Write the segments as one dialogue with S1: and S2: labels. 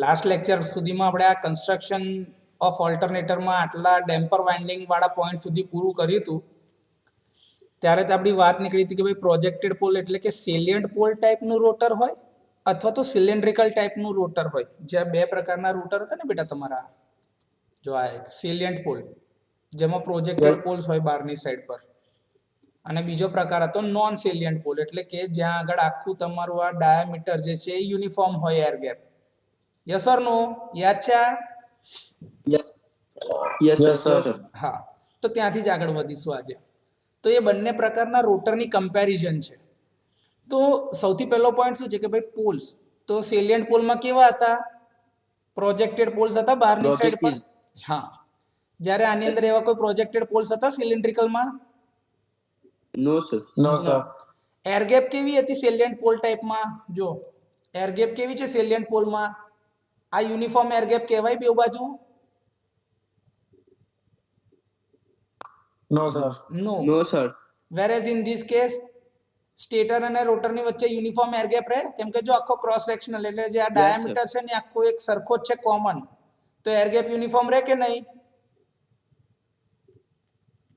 S1: Last lecture સુધીમાં આપણે આ કન્સ્ટ્રક્શન ઓફ ઓલ્ટરનેટરમાં આટલા ડેમ્પર વાઇન્ડિંગ વાળા પોઈન્ટ સુધી પૂરું કર્યું હતું. ત્યારે તો આપણી વાત નીકળી હતી કે ભાઈ પ્રોજેક્ટેડ પોલ એટલે કે સેલિયન્ટ પોલ ટાઈપનું રોટર હોય અથવા તો સિલિન્ડ્રિકલ ટાઈપનું રોટર હોય. જ્યાં બે પ્રકારના રોટર હતા ને બેટા તમારા, જો આ એક સેલિયન્ટ પોલ જેમાં પ્રોજેક્ટેડ પોલ્સ હોય બહારની સાઈડ પર, અને બીજો પ્રકાર હતો નોન સેલિયન્ટ પોલ એટલે કે જ્યાં આગળ આખું તમારું આ ડાયામીટર જે છે એ યુનિફોર્મ હોય એર ગેપ. યસ ઓર નો? યાદ છે?
S2: Yes sir.
S1: હા, તો ત્યાંથી જ આગળ વધીશું આજે. તો એ બંને પ્રકારના રોટરની કમ્પેરિઝન છે. તો સૌથી પહેલો પોઈન્ટ શું છે કે ભાઈ પોલ્સ, તો સેલિયન્ટ પોલમાં કેવા હતા? પ્રોજેક્ટેડ પોલ્સ હતા બહારની સાઈડ પર. હા, જ્યારે આની અંદર એવા કોઈ પ્રોજેક્ટેડ પોલ્સ હતા સિલિન્ડ્રિકલમાં?
S2: નો sir.
S3: No sir.
S1: Air gap કેવી હતી સેલિયન્ટ પોલ ટાઈપમાં? જો એર ગેપ કેવી છે સેલિયન્ટ પોલમાં? આ યુનિફોર્મ એર ગેપ કહેવાય બે બાજુ?
S3: No sir.
S2: No sir.
S1: whereas in this case stator અને રોટરની વચ્ચે યુનિફોર્મ એર ગેપ રહે, કેમ કે જો આખો ક્રોસ સેક્શનલ એટલે જે આ ડાયામીટર છે ને આખો એક સરખો જ છે, કોમન, તો એર ગેપ યુનિફોર્મ રહે કે નહીં?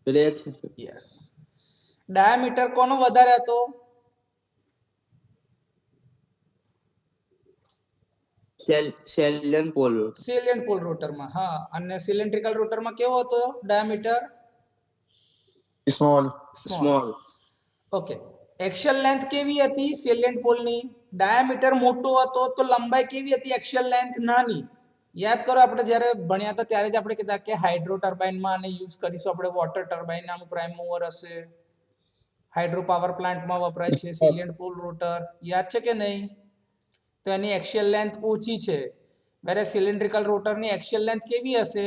S2: રહે છે.
S1: યસ. ડાયામીટર કોનો વધારે હતો?
S2: સેલિયન્ટ પોલ.
S1: સેલિયન્ટ પોલ રોટરમાં. હા, અને સિલિન્ડ્રિકલ રોટરમાં કેવો હતો diameter?
S3: Small.
S1: Okay. Axial length કેવી હતી સેલિયન્ટ પોલની? ડાયામીટર મોટો હતો તો લંબાઈ કેવી હતી એક્સિયલ લેન્થ? નાની. યાદ કરો આપણે જ્યારે ભણ્યા હતા ત્યારે જ આપણે કીધા કે હાઇડ્રો ટર્બાઇનમાં આને યુઝ કરીશું આપણે. વોટર ટર્બાઇન નામનું પ્રાઇમ મૂવર હશે, હાઇડ્રો પાવર પ્લાન્ટમાં વપરાય છે સેલિયન્ટ પોલ રોટર. યાદ છે કે નહીં? તો એની એક્સિયલ લેન્થ ઓછી છે, જ્યારે સિલિન્ડ્રિકલ રોટરની એક્સિયલ લેન્થ કેવી હશે?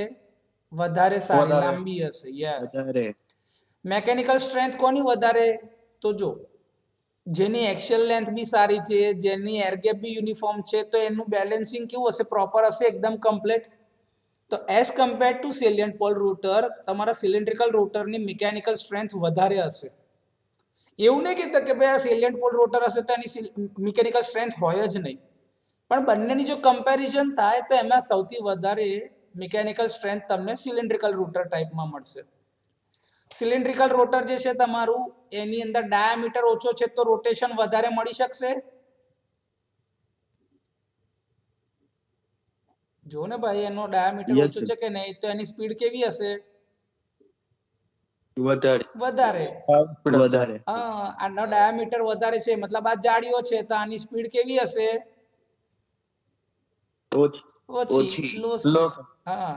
S1: વધારે સારી, લાંબી હશે. યસ. મેકેનિકલ સ્ટ્રેન્થ કોની વધારે? તો જો જેની એક્સિયલ લેન્થ બી સારી છે, જેની એર ગેપ બી યુનિફોર્મ છે, તો એનું બેલેન્સિંગ કેવું હશે? પ્રોપર હશે, એકદમ કમ્પ્લીટ. તો as compared to salient pole rotor તમારા સિલિન્ડ્રિકલ રોટરની મિકેનિકલ સ્ટ્રેન્થ વધારે હશે. એવું નહીં કહેતા કે ભાઈ આ સેલિયન્ટ પોલ રોટર હશે તો એની મિકેનિકલ સ્ટ્રેન્થ હોય જ નહીં, પણ બંનેની જો કમ્પેરિઝન થાય તો એમાં સૌથી વધારે મિકેનિકલ સ્ટ્રેન્થ તમને સિલિન્ડ્રિકલ રોટર ટાઈપમાં મળશે. સિલિન્ડ્રિકલ રોટર જે છે તમારું, એની અંદર ડાયામીટર ઓછો છે તો રોટેશન વધારે મળી શકશે. જો ને ભાઈ, એનો ડાયામીટર ઓછો છે કે નહીં, તો એની સ્પીડ કેવી હશે? વધારે. હા, આનો ડાયામીટર વધારે છે મતલબ આ જાડીઓ છે, તો આની સ્પીડ કેવી હશે? ઓછી. લો સ્પીડ. હા,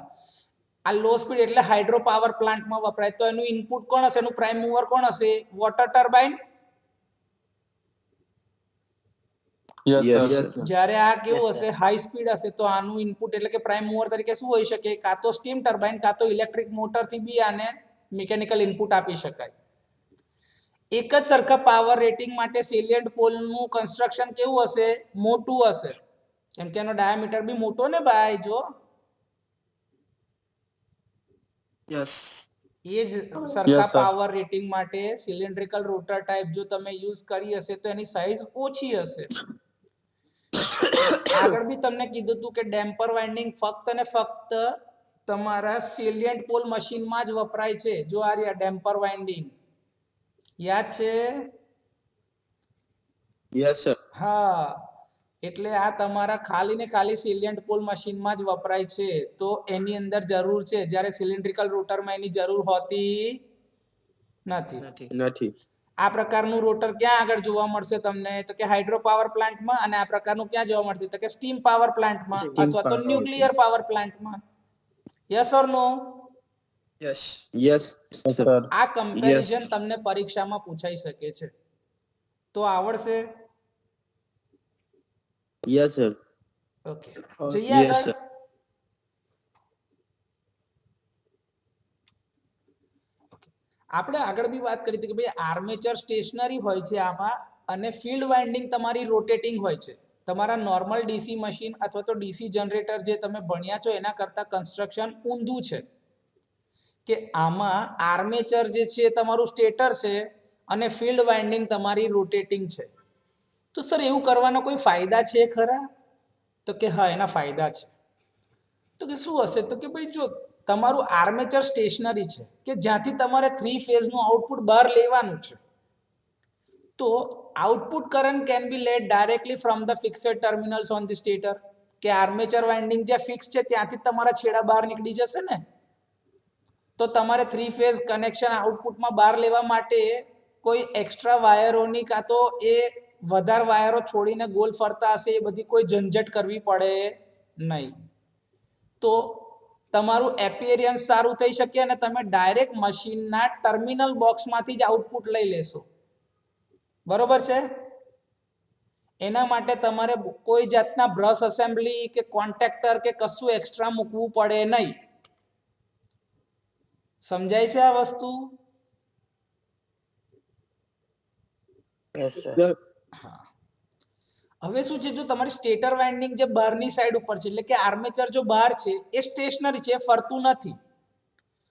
S1: આ લો સ્પીડ એટલે હાઇડ્રો પાવર પ્લાન્ટમાં વપરાય, તો એનું ઇનપુટ કોણ હશે? એનું પ્રાઇમ મૂવર કોણ હશે? Water turbine. જ્યારે આ કેવું હશે? હાઈ સ્પીડ હશે, તો આનું ઇનપુટ એટલે કે પ્રાઇમ મૂવર તરીકે શું હોઈ શકે? કાં તો સ્ટીમ ટર્બાઇન, કાં તો ઇલેક્ટ્રિક મોટરથી બી આને મિકેનિકલ ઇનપુટ આપી શકાય. એક જ સરખા પાવર રેટિંગ માટે સેલિયન્ટ પોલનું કન્સ્ટ્રક્શન કેવું હશે? મોટું હશે, કેમ કે એનો ડાયામીટર બી મોટો ને ભાઈ. જો એ જ સરખા પાવર રેટિંગ માટે સિલિન્ડ્રિકલ રોટર ટાઈપ જો તમે યુઝ કરી હશે તો એની સાઇઝ ઓછી હશે. આગળ બી તમને કીધું હતું કે ડેમ્પર વાઇન્ડિંગ ફક્ત ને ફક્ત તમારા સેલિયન્ટ પોલ મશીનમાં જ વપરાય છે. જો આ રહ્યા ડેમ્પર વાઇન્ડિંગ, યાદ છે?
S2: Yes sir.
S1: હા, એટલે આ તમારા ખાલી ને ખાલી સેલિયન્ટ પોલ મશીનમાં જ વપરાય છે, તો એની અંદર જરૂર છે, જ્યારે સિલિન્ડ્રિકલ રોટરમાં એની જરૂર હોતી નથી. આ પ્રકારનું રોટર ક્યાં આગળ જોવા મળશે તમને? તો કે હાઇડ્રો પાવર પ્લાન્ટમાં. અને આ પ્રકારનું ક્યાં જોવા મળશે? તો કે સ્ટીમ પાવર પ્લાન્ટમાં અથવા તો ન્યુક્લિયર પાવર પ્લાન્ટમાં. Yes or no?
S2: Yes sir.
S1: આ કમ્પેરિઝન તમને પરીક્ષામાં પૂછાઈ શકે છે, તો આવડશે?
S2: Yes sir.
S1: ઓકે, જઈએ આગળ. આપણે આગળ બી વાત કરી હતી કે ભાઈ આર્મેચર સ્ટેશનરી હોય છે આમાં, અને ફિલ્ડ વાઇન્ડિંગ તમારી રોટેટિંગ હોય છે. તમારા નોર્મલ ડીસી મશીન અથવા તો ડીસી જનરેટર જે તમે ભણ્યા છો એના કરતાં કન્સ્ટ્રક્શન ઊંધું છે, કે આમાં આર્મેચર જે છે તમારું સ્ટેટર છે અને ફિલ્ડ વાઇન્ડિંગ તમારી રોટેટિંગ છે. તો સર એવું કરવાના કોઈ ફાયદા છે ખરા? તો કે હા એના ફાયદા છે. તો કે શું હશે? તો કે ભાઈ જો તમારું આર્મેચર સ્ટેશનરી છે કે જ્યાંથી તમારે 3 ફેઝનું આઉટપુટ બહાર લેવાનું છે, તો output current can be lead directly from the fixed terminals on the stator, કે આર્મેચર વાઇન્ડિંગ જ્યાં ફિક્સ છે ત્યાંથી તમારા છેડા બહાર નીકળી જશે ને. તો તમારે 3 ફેઝ કનેક્શન આઉટપુટમાં બહાર લેવા માટે કોઈ એક્સ્ટ્રા વાયરોની કાં તો એ વધારે વાયરો છોડીને ગોલ ફરતા હશે એ બધી કોઈ ઝંઝટ કરવી પડે નહીં. તો તમારું એપિયરન્સ સારું થઈ શકે અને તમે ડાયરેક્ટ મશીનના ટર્મિનલ બોક્સમાંથી જ આઉટપુટ લઈ લેશો. બરોબર છે? એના માટે તમારે કોઈ જાતના બ્રશ એસેમ્બલી કે કોન્ટેક્ટર કે કશું એક્સ્ટ્રા મૂકવું પડે નહીં. સમજાય છે આ વસ્તુ?
S3: Yes sir.
S2: સર
S1: હા. હવે શું છે, જો તમારી સ્ટેટર વાઇન્ડિંગ જે બહારની સાઈડ ઉપર છે, એટલે કે આર્મેચર જો બહાર છે એ સ્ટેશનરી છે, એ ફરતું નથી,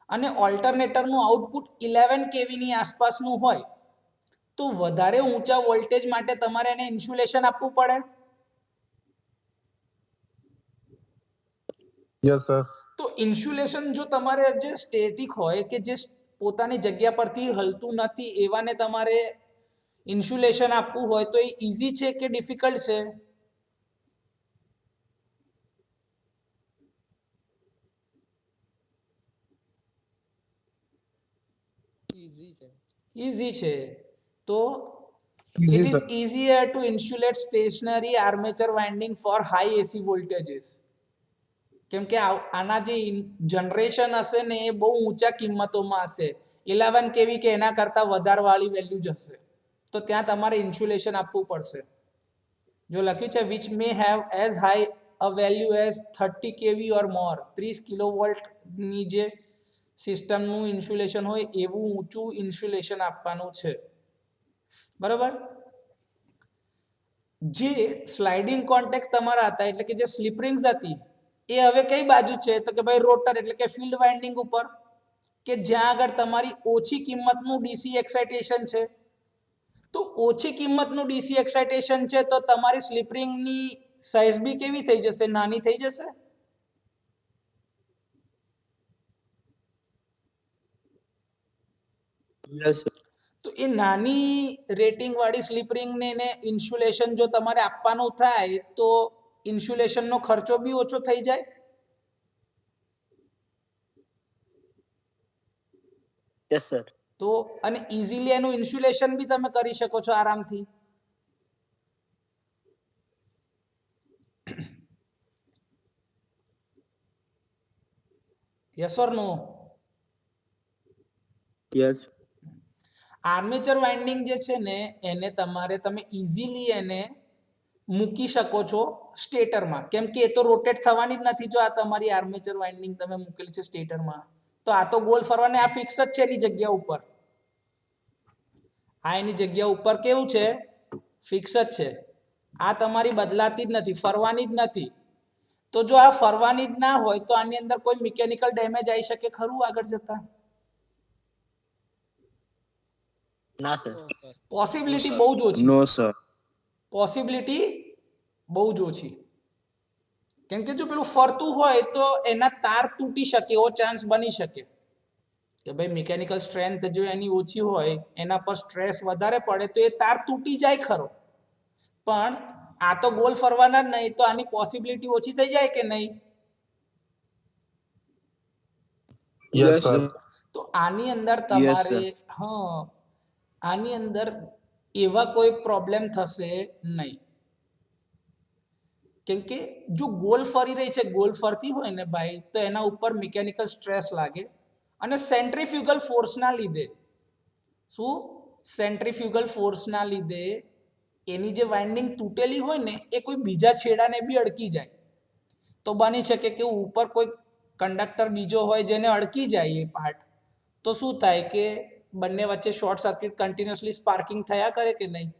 S1: અને ઓલ્ટરનેટરનું આઉટપુટ 11 કેવીની આસપાસનું હોય, તો વધારે ઊંચા વોલ્ટેજ માટે તમારે એને ઇન્સ્યુલેશન આપવું પડે.
S4: Yes sir.
S1: તો ઇન્સ્યુલેશન જો તમારે જે સ્ટેટિક હોય કે જે પોતાની જગ્યા પરથી હલતું નથી એવાને તમારે ઇન્સ્યુલેશન આપવું હોય તો એ ઈઝી છે કે ડિફિકલ્ટ છે? ઈઝી છે. તો it
S4: Easy
S1: is
S4: sir.
S1: easier to insulate stationary armature winding for high AC voltages. કેમ કે આના જે જનરેશન હશે ને એ બહુ ઊંચા કિંમતોમાં હશે, 11 કેવી કે એના કરતાં વધારે વાળી વેલ્યુ જ હશે, તો ત્યાં તમારે ઇન્સ્યુલેશન આપવું પડશે. જો લખ્યું છે which may have as high a value as 30 kV or more, 30 કિલોવોલ્ટની જે સિસ્ટમનું ઇન્સ્યુલેશન હોય એવું ઊંચું ઇન્સ્યુલેશન આપવાનું છે. બરાબર? જે સ્લાઇડિંગ કોન્ટેક્ટ તમારા હતા, એટલે કે જે સ્લીપ રિંગ્સ હતી, એ હવે કઈ બાજુ છે? તો કે ભાઈ રોટર એટલે કે ફિલ્ડ વાઇન્ડિંગ ઉપર, કે જ્યાં આગળ તમારી ઓછી કિંમતનું ડીસી એક્સાઇટેશન છે. તો ઓછી કિંમતનું ડીસી એક્સાઇટેશન છે તો તમારી સ્લીપ રિંગની સાઇઝ બી કેવી થઈ જશે? નાની થઈ જશે.
S2: Yes sir.
S1: તો એ નાની રેટિંગ વાળી સ્લીપ રિંગને એને ઇન્સ્યુલેશન જો તમારે આપવાનું થાય તો ઇન્સ્યુલેશનનો ખર્ચો બી ઓછો થઈ જાય.
S3: Yes sir.
S1: તો અને ઇઝીલી એનું ઇન્સ્યુલેશન બી તમે કરી શકો છો આરામથી. Yes or no?
S2: Yes.
S1: Armature winding જે છે ને એને તમે ઇઝીલી એને મૂકી શકો છો સ્ટેટરમાં, કેમ કે એ તો રોટેટ થવાની જ નથી. જો આ તમારી આર્મેચર વાઇન્ડિંગ તમે મૂકેલી છે સ્ટેટરમાં, તો આ તો ગોલ ફરવાને આ ફિક્સ જ છે એની જગ્યા ઉપર. આ એની જગ્યા ઉપર કેવું છે? ફિક્સ જ છે. આ તમારી બદલાતી જ નથી, ફરવાની જ નથી. તો જો આ ફરવાની જ ના હોય તો આની અંદર કોઈ મિકેનિકલ ડેમેજ આવી શકે ખરું આગળ જતા?
S3: ના સર.
S1: પોસિબિલિટી બહુ જ ઓછી.
S2: નો સર.
S1: પોસિબિલિટી બહુ જ ઓછી. કેમ કે જો પેલું ફરતું હોય તો એના તાર તૂટી શકે એવો ચાન્સ બની શકે, કે ભાઈ મિકેનિકલ સ્ટ્રેન્થ જો એની ઓછી હોય, એના પર સ્ટ્રેસ વધારે પડે તો એ તાર તૂટી જાય ખરો, પણ આ તો ગોલ ફરવાના જ નહીં, તો આની પોસિબિલિટી ઓછી થઈ જાય કે નહીં?
S4: Yes sir.
S1: તો આની અંદર
S2: Yes,
S1: તમારે
S2: sir.
S1: આની અંદર એવા કોઈ પ્રોબ્લેમ થશે નહીં. કેમ કે જો ગોલ ફરી રહી છે, ગોલ ફરતી હોય ને ભાઈ, તો એના ઉપર મિકેનિકલ સ્ટ્રેસ લાગે, અને સેન્ટ્રીફ્યુગલ ફોર્સના લીધે શું? સેન્ટ્રીફ્યુગલ ફોર્સના લીધે એની જે વાઇન્ડિંગ તૂટેલી હોય ને એ કોઈ બીજા છેડાને બી અડકી જાય. તો બની શકે કે ઉપર કોઈ કંડક્ટર બીજો હોય જેને અડકી જાય એ પાર્ટ, તો શું થાય કે બંને વચ્ચે શોર્ટ સર્કિટ કન્ટિન્યુઅસલી સ્પાર્કિંગ થયા કરે કે નહીં?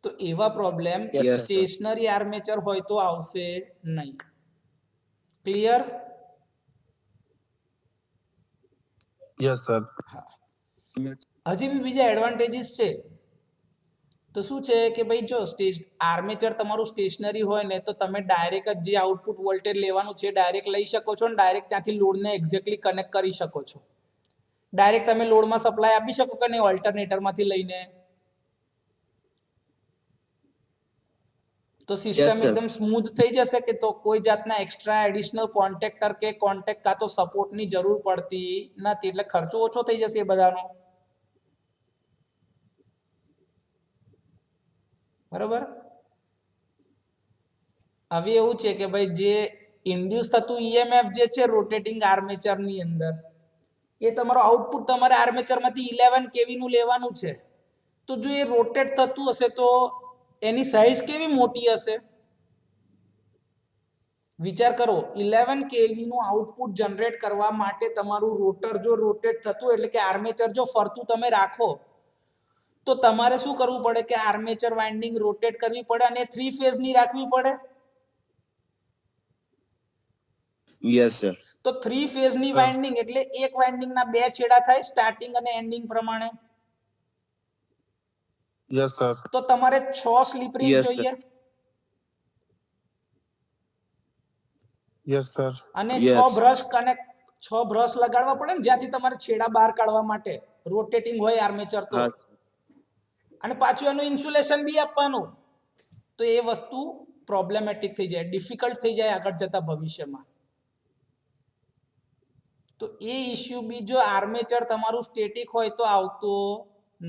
S1: તો એવા problem
S3: Yes, sir.
S1: Stationary armature હોય તો આવશે નહીં. ક્લિયર?
S4: Yes sir.
S1: હજી બી બીજા એડવાન્ટેજીસ છે. તો શું છે કે ભાઈ જો આર્મેચર તમારું સ્ટેશનરી હોય ને તો તમે ડાયરેક્ટ જ જે આઉટપુટ વોલ્ટેજ લેવાનું છે ડાયરેક્ટ લઈ શકો છો અને ડાયરેક્ટ ત્યાંથી લોડને એક્ઝેક્ટલી કનેક્ટ કરી શકો છો. ડાયરેક્ટ તમે લોડમાં સપ્લાય આપી શકો કે નહીં ઓલ્ટરનેટરમાંથી લઈને? તો સિસ્ટમ
S2: sir.
S1: એકદમ સ્મૂથ થઈ જશે કે તો કોઈ જાતના એક્સ્ટ્રા એડિશનલ કોન્ટેક્ટર કે કોન્ટેક્ટ કાં તો સપોર્ટની જરૂર પડતી નથી, એટલે ખર્ચો ઓછો થઈ જશે એ બધાનો. બરોબર. હવે એવું છે કે ભાઈ જે ઇન્ડ્યુસ થતું ઈએમએફ જે છે રોટેટિંગ આર્મેચરની અંદર એ તમારો આઉટપુટ તમારે આર્મેચરમાંથી 11 કેવી નું લેવાનું છે. તો જો એ રોટેટ થતું હશે તો એની સાઈઝ કેવી મોટી હશે? વિચાર કરો, 11 કેવી નું આઉટપુટ જનરેટ કરવા માટે તમારું રોટર જો રોટેટ થતું એટલે કે આર્મેચર જો ફરતું તમે રાખો તો તમારે શું કરવું પડે કે આર્મેચર વાઇન્ડિંગ રોટેટ કરવી પડે અને 3 ફેઝ ની રાખવી પડે.
S2: Yes, sir.
S1: તો 3 ફેઝ ની વાઇન્ડિંગ એટલે એક વાઇન્ડિંગ ના બે છેડા થાય સ્ટાર્ટિંગ અને એન્ડિંગ પ્રમાણે.
S4: Yes, sir.
S1: તો તમારે 6 સ્લીપ રિંગ
S2: Yes, sir.
S1: જોઈએ
S4: Yes, sir.
S1: અને
S2: Yes.
S1: 6 બ્રશ કનેક્ટ 6 બ્રશ લગાડવા પડે ને જ્યાંથી તમારે છેડા બહાર કાઢવા માટે રોટેટિંગ હોય આર્મેચર તો.
S2: હા.
S1: અને પાછું એનું ઇન્સ્યુલેશન બી આપવાનું. તો એ વસ્તુ પ્રોબ્લેમેટિક થઈ જાય, ડિફિકલ્ટ થઈ જાય આગળ જતા ભવિષ્યમાં. તો એ ઇશ્યુ બી જો આર્મેચર તમારું સ્ટેટિક હોય તો આવતો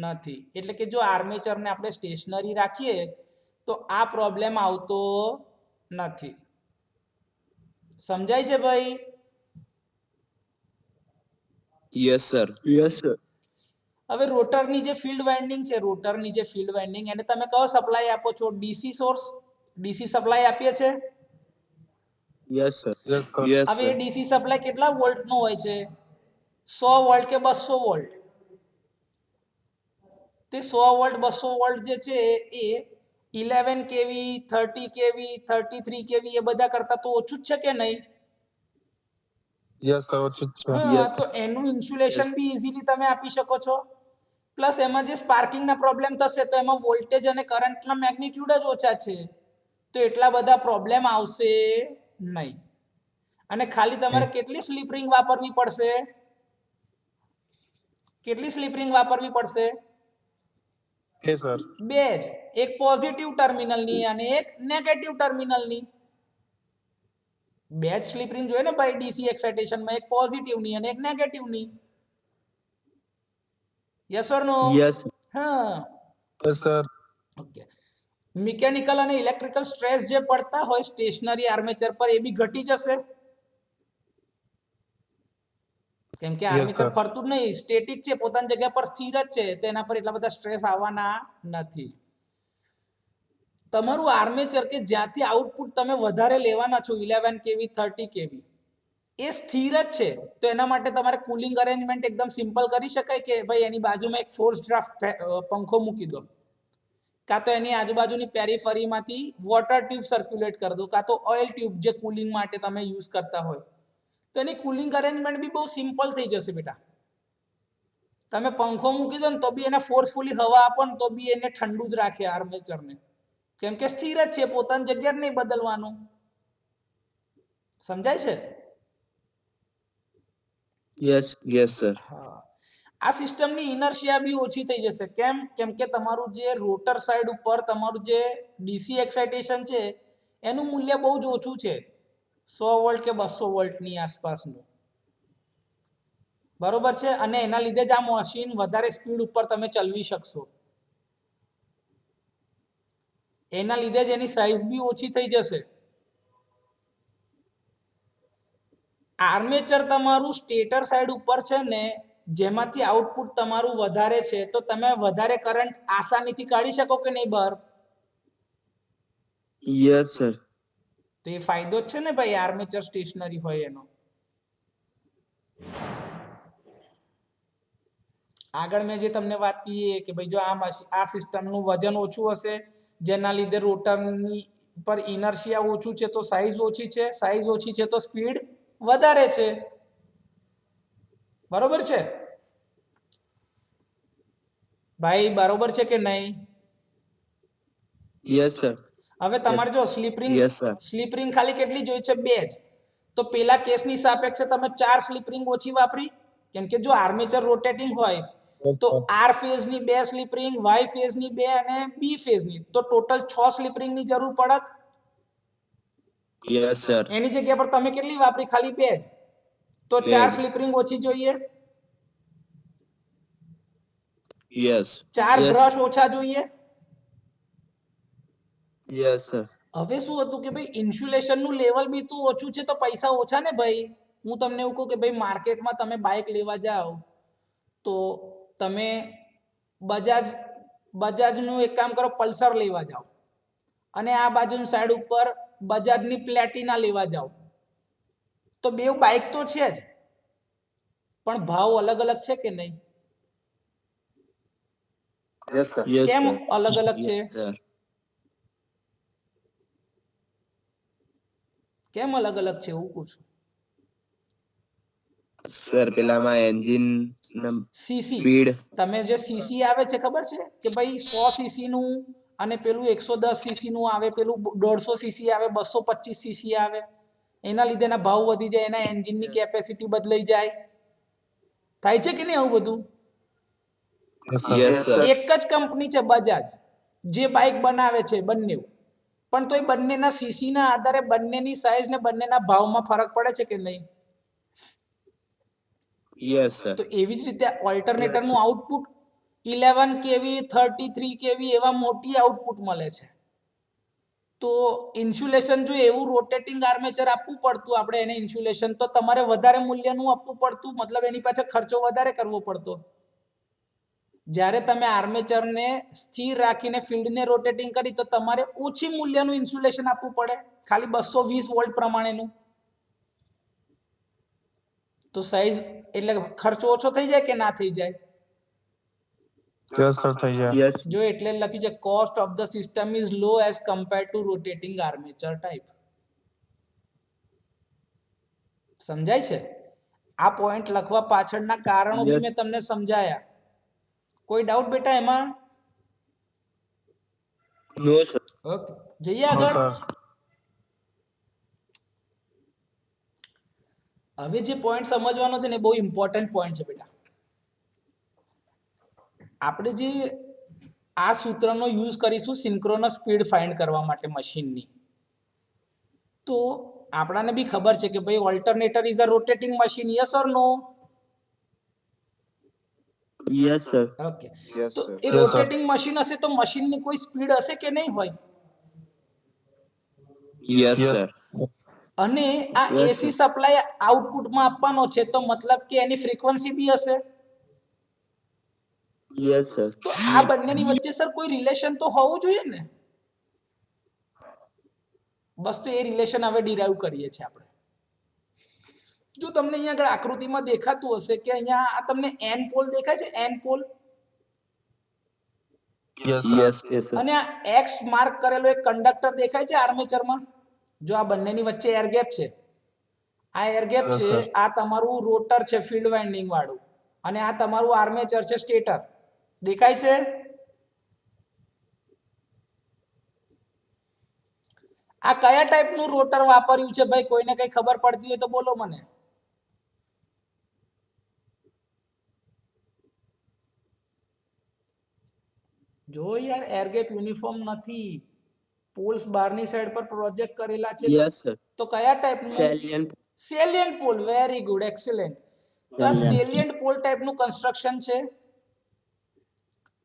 S1: નથી. એટલે કે જો આર્મેચરને આપણે સ્ટેશનરી રાખીએ તો આ પ્રોબ્લેમ આવતો નથી. સમજાય છે ભાઈ?
S2: Yes, sir. Yes, sir.
S1: હવે રોટરની જે ફિલ્ડ વાઇન્ડિંગ છે, રોટરની જે ફિલ્ડ વાઇન્ડિંગ એને તમે કયો સપ્લાય આપો છો? ડીસી સોર્સ, ડીસી સપ્લાય આપીએ છે.
S2: Yes, sir.
S4: Yes, sir.
S2: Yes,
S1: હવે એ
S2: sir.
S1: ડીસી સપ્લાય કેટલા વોલ્ટનો હોય છે? 100 વોલ્ટ કે 200 વોલ્ટ? તે 100 વોલ્ટ 200 વોલ્ટ જે છે એ 11 કેવી 30 કેવી 33 કેવી એ બધા કરતા તો ઓછું જ છે કે નહીં?
S4: Yes, sir.
S1: હા,
S2: Yes.
S1: તો એનું ઇન્સ્યુલેશન
S2: Yes.
S1: બી ઈઝીલી તમે આપી શકો છો. પ્લસ એમાં જે સ્પાર્કિંગના પ્રોબ્લેમ થશે તો એમાં વોલ્ટેજ અને કરંટના મેગ્નિટ્યુડ જ ઓછા છે, તો એટલા બધા પ્રોબ્લેમ આવશે નહીં. અને ખાલી તમારે કેટલી સ્લીપ રિંગ વાપરવી પડશે? કેટલી સ્લીપ રિંગ વાપરવી પડશે?
S4: Yes, sir.
S1: બે જ, એક પોઝિટિવ ટર્મિનલની અને એક નેગેટિવ ટર્મિનલની. બે જ સ્લીપ રિંગ જોઈએ ને ભાઈ ડીસી એક્સાઇટેશનમાં, એક પોઝિટિવની અને એક નેગેટિવની. Yes or no?
S2: Yes.
S1: હા.
S4: Yes, sir.
S1: ઓકે. મિકેનિકલ અને ઇલેક્ટ્રિકલ સ્ટ્રેસ જે પડતા હોય સ્ટેશનરી આર્મેચર પર એ બી ઘટી જશે, કેમ કે
S4: Yes,
S1: આર્મેચર
S4: sir.
S1: ફરતું જ નહીં, સ્ટેટિક છે, પોતાની જગ્યા પર સ્થિર જ છે, તો એના પર એટલા બધા સ્ટ્રેસ આવવાના નથી. તમારું આર્મેચર કે જ્યાંથી આઉટપુટ તમે વધારે લેવાના છો 11 કેવી 30 કેવી એ સ્થિર જ છે, તો એના માટે તમારે કુલિંગ અરેન્જમેન્ટ એકદમ સિમ્પલ કરી શકાય કે ભાઈ એની બાજુમાં એક ફોર્સ ડ્રાફ્ટ પંખો મૂકી દો, કાં તો એની આજુબાજુની પેરીફરીમાંથી વોટર ટ્યુબ સર્ક્યુલેટ કરી દો, કાં તો ઓઇલ ટ્યુબ જે કુલિંગ માટે તમે યુઝ કરતા હોય, તો એની કુલિંગ અરેન્જમેન્ટ બી બહુ સિમ્પલ થઈ જશે બેટા. તમે પંખો મૂકી દો ને તો બી એને ફોર્સફુલી હવા આપો ને તો બી એને ઠંડુ જ રાખે આર્મેચરને, કેમ કે સ્થિર જ છે, પોતાની જગ્યા જ નહીં બદલવાનું. સમજાય છે?
S2: Yes. Yes, sir.
S1: હા. આ સિસ્ટમની ઇનર્શિયા બી ઓછી થઈ જશે. કેમ? કેમ કે તમારું જે રોટર સાઈડ ઉપર તમારું જે ડીસી એક્સાઇટેશન છે એનું મૂલ્ય બહુ જ ઓછું છે, 100 વોલ્ટ કે 200 વોલ્ટની આસપાસનું. બરોબર છે? અને એના લીધે જ આ મશીન વધારે સ્પીડ ઉપર તમે ચલાવી શકશો. એના લીધે જ એની સાઈઝ બી ઓછી થઈ જશે. આર્મેચર તમારું સ્ટેટર સાઈડ ઉપર છે ને, જેમાંથી આઉટપુટ તમારું વધારે છે, તો તમે વધારે કરંટ આસાનીથી કાઢી શકો કે નહીં બહાર?
S2: Yes, sir.
S1: તો એ ફાયદો જ છે ને ભાઈ આર્મેચર સ્ટેશનરી હોય એનો. આગળ મેં જે તમને વાત કીધી કે ભાઈ જો આ સિસ્ટમનું વજન ઓછું હશે જેના લીધે રોટરની પર ઇનર્શિયા ઓછું છે તો સાઈઝ ઓછી છે, સાઈઝ ઓછી છે તો સ્પીડ વધારે છે. બરોબર છે ભાઈ? બરોબર છે કે નહીં?
S2: Yes, sir.
S1: હવે તમારે જો સ્લીપ
S2: Yes, sir.
S1: રિંગ ખાલી કેટલી જોઈ છે? 2 જ. તો પેલા કેસની સાપેક્ષે તમે 4 સ્લીપ રિંગ ઓછી વાપરી, કેમ કે જો આર્મેચર રોટેટિંગ હોય
S4: Yes,
S1: તો
S4: sir.
S1: આર ફેઝની 2 સ્લીપ રિંગ, વાય ફેઝની 2 અને બી ફેઝની, તો ટોટલ 6 સ્લીપ રિંગની જરૂર પડત.
S2: Yes, sir.
S1: એની જગ્યા પર તમે કેટલી વાપરી? ખાલી 2 જ. તો 4
S2: બે જ.
S1: સ્લીપ રિંગ ઓછી જોઈએ,
S2: Yes.
S1: 4
S2: Yes.
S1: બ્રશ ઓછા જોઈએ.
S2: Yes, sir.
S1: હવે શું હતું કે ભાઈ ઇન્સ્યુલેશનનું લેવલ બી તો ઓછું છે તો પૈસા ઓછા ને ભાઈ. હું તમને એવું કહું કે ભાઈ માર્કેટમાં તમે બાઇક લેવા જાઓ તો તમે બજાજનું એક કામ કરો, પલ્સર લેવા જાઓ, અને આ બાજુની સાઈડ ઉપર બજાજની પ્લેટિના લેવા જાઓ, તો બેવ બાઇક તો છે જ, પણ ભાવ અલગ અલગ છે કે નહીં?
S4: Yes, sir.
S2: Yes,
S1: કેમ
S2: sir.
S1: અલગ અલગ છે?
S2: Yes, sir.
S1: કેમ અલગ અલગ છે એવું પૂછું?
S2: Sir, પેલામાં એન્જિન
S1: સીસી,
S2: સ્પીડ
S1: તમે જે સીસી આવે છે ખબર છે કે ભાઈ 100 સીસી નું અને પેલું 110 સીસી નું આવે, પેલું 150 સીસી આવે, 225 સીસી આવે, એના લીધે એના ભાવ વધી જાય, એના એન્જિનની કેપેસિટી બદલાઈ જાય. થાય છે કે નહીં આવું બધું?
S4: Yes, sir.
S2: Yes, sir.
S1: એક જ કંપની છે બજાજ, જે બાઇક બનાવે છે બંને, પણ તો એ બંનેના સીસી ના આધારે બંનેની સાઈઝ ને બંનેના ભાવમાં ફરક પડે છે કે નહીં?
S2: Yes, sir.
S1: તો એવી જ રીતે ઓલ્ટરનેટરનું આઉટપુટ 11 કેવી, 33 કેવી એવા મોટી આઉટપુટ મળે છે. તો ઇન્સ્યુલેશન જો એવું રોટેટિંગ આર્મેચર આપવું પડતું આપણે એને ઇન્સ્યુલેશન, તો તમારે વધારે મૂલ્યનું આપવું પડતું, મતલબ એની પાછળ ખર્ચો વધારે કરવો પડતો. જ્યારે તમે આર્મેચરને સ્થિર રાખીને ફિલ્ડને રોટેટિંગ કરી તો તમારે ઓછી મૂલ્યનું ઇન્સ્યુલેશન આપવું પડે, ખાલી 220 વોલ્ટ પ્રમાણેનું. તો સાઈઝ એટલે ખર્ચો ઓછો થઈ જાય કે ના થઈ જાય?
S4: Yes, sir. થઈ જાય.
S2: Yes.
S1: જો એટલે લખ્યું છે cost of the system is law as compared two rotating armature type. સમજાય છે? આ પોઈન્ટ લખવા પાછળના કારણો બી
S2: Yes.
S1: મેં તમને સમજાયા. કોઈ ડાઉટ બેટા એમાં?
S2: No, sir.
S1: ઓકે, જઈએ
S4: No,
S1: આગળ.
S4: sir.
S1: હવે જે પોઈન્ટ સમજવાનો છે ને બહુ ઇમ્પોર્ટન્ટ પોઈન્ટ છે બેટા. આપણે જે આ સૂત્રનો યુઝ કરીશું સિન્ક્રોનસ સ્પીડ ફાઇન્ડ કરવા માટે મશીનની, તો આપણાને બી ખબર છે કે ભાઈ alternator is a rotating machine. Yes or no?
S2: Yes, sir.
S1: Okay,
S4: Yes,
S1: તો
S4: sir.
S1: એ
S4: Yes, sir.
S1: રોટેટિંગ મશીન હશે તો મશીનની કોઈ સ્પીડ હશે કે નહીં હોય?
S2: Yes,
S4: Yes.
S2: sir.
S1: અને આ
S2: Yes,
S1: એસી સપ્લાય આઉટપુટમાં આપવાનો છે તો મતલબ કે એની ફ્રીક્વન્સી બી હશે.
S2: Yes, sir.
S1: તો આ બંનેની વચ્ચે સર કોઈ રિલેશન તો હોવું જોઈએ ને. બસ તો એ રિલેશન હવે ડિરાઈવ કરીએ છીએ આપણે. જો તમને અહીંયા આગળ આકૃતિમાં દેખાતું હશે કે અહીંયા આ તમને એન પોલ દેખાય છે, N pole,
S4: Yes, sir.
S2: Yes, yes, sir.
S1: અને આ એક્સ માર્ક કરેલો એક કંડક્ટર દેખાય છે આર્મેચરમાં. જો આ બંનેની વચ્ચે એર ગેપ છે, આ એર ગેપ
S4: Yes,
S1: છે,
S4: sir.
S1: આ તમારું રોટર છે ફિલ્ડ વાઇન્ડિંગ વાળું, અને આ તમારું આર્મેચર છે સ્ટેટર. દેખાય છે? આ કયા ટાઈપનું રોટર વાપર્યું છે ભાઈ? કોઈને કઈ ખબર પડતી હોય તો બોલો મને. જો યાર એર ગેપ યુનિફોર્મ નથી, પોલ્સ બહારની સાઈડ પર પ્રોજેક્ટ કરેલા છે.
S2: Yes, sir.
S1: તો કયા ટાઈપનું?
S2: Salient.
S1: Salient pole. Very good, excellent. તો આ
S2: Salient.
S1: સેલિયન્ટ પોલ ટાઈપનું કન્સ્ટ્રક્શન છે,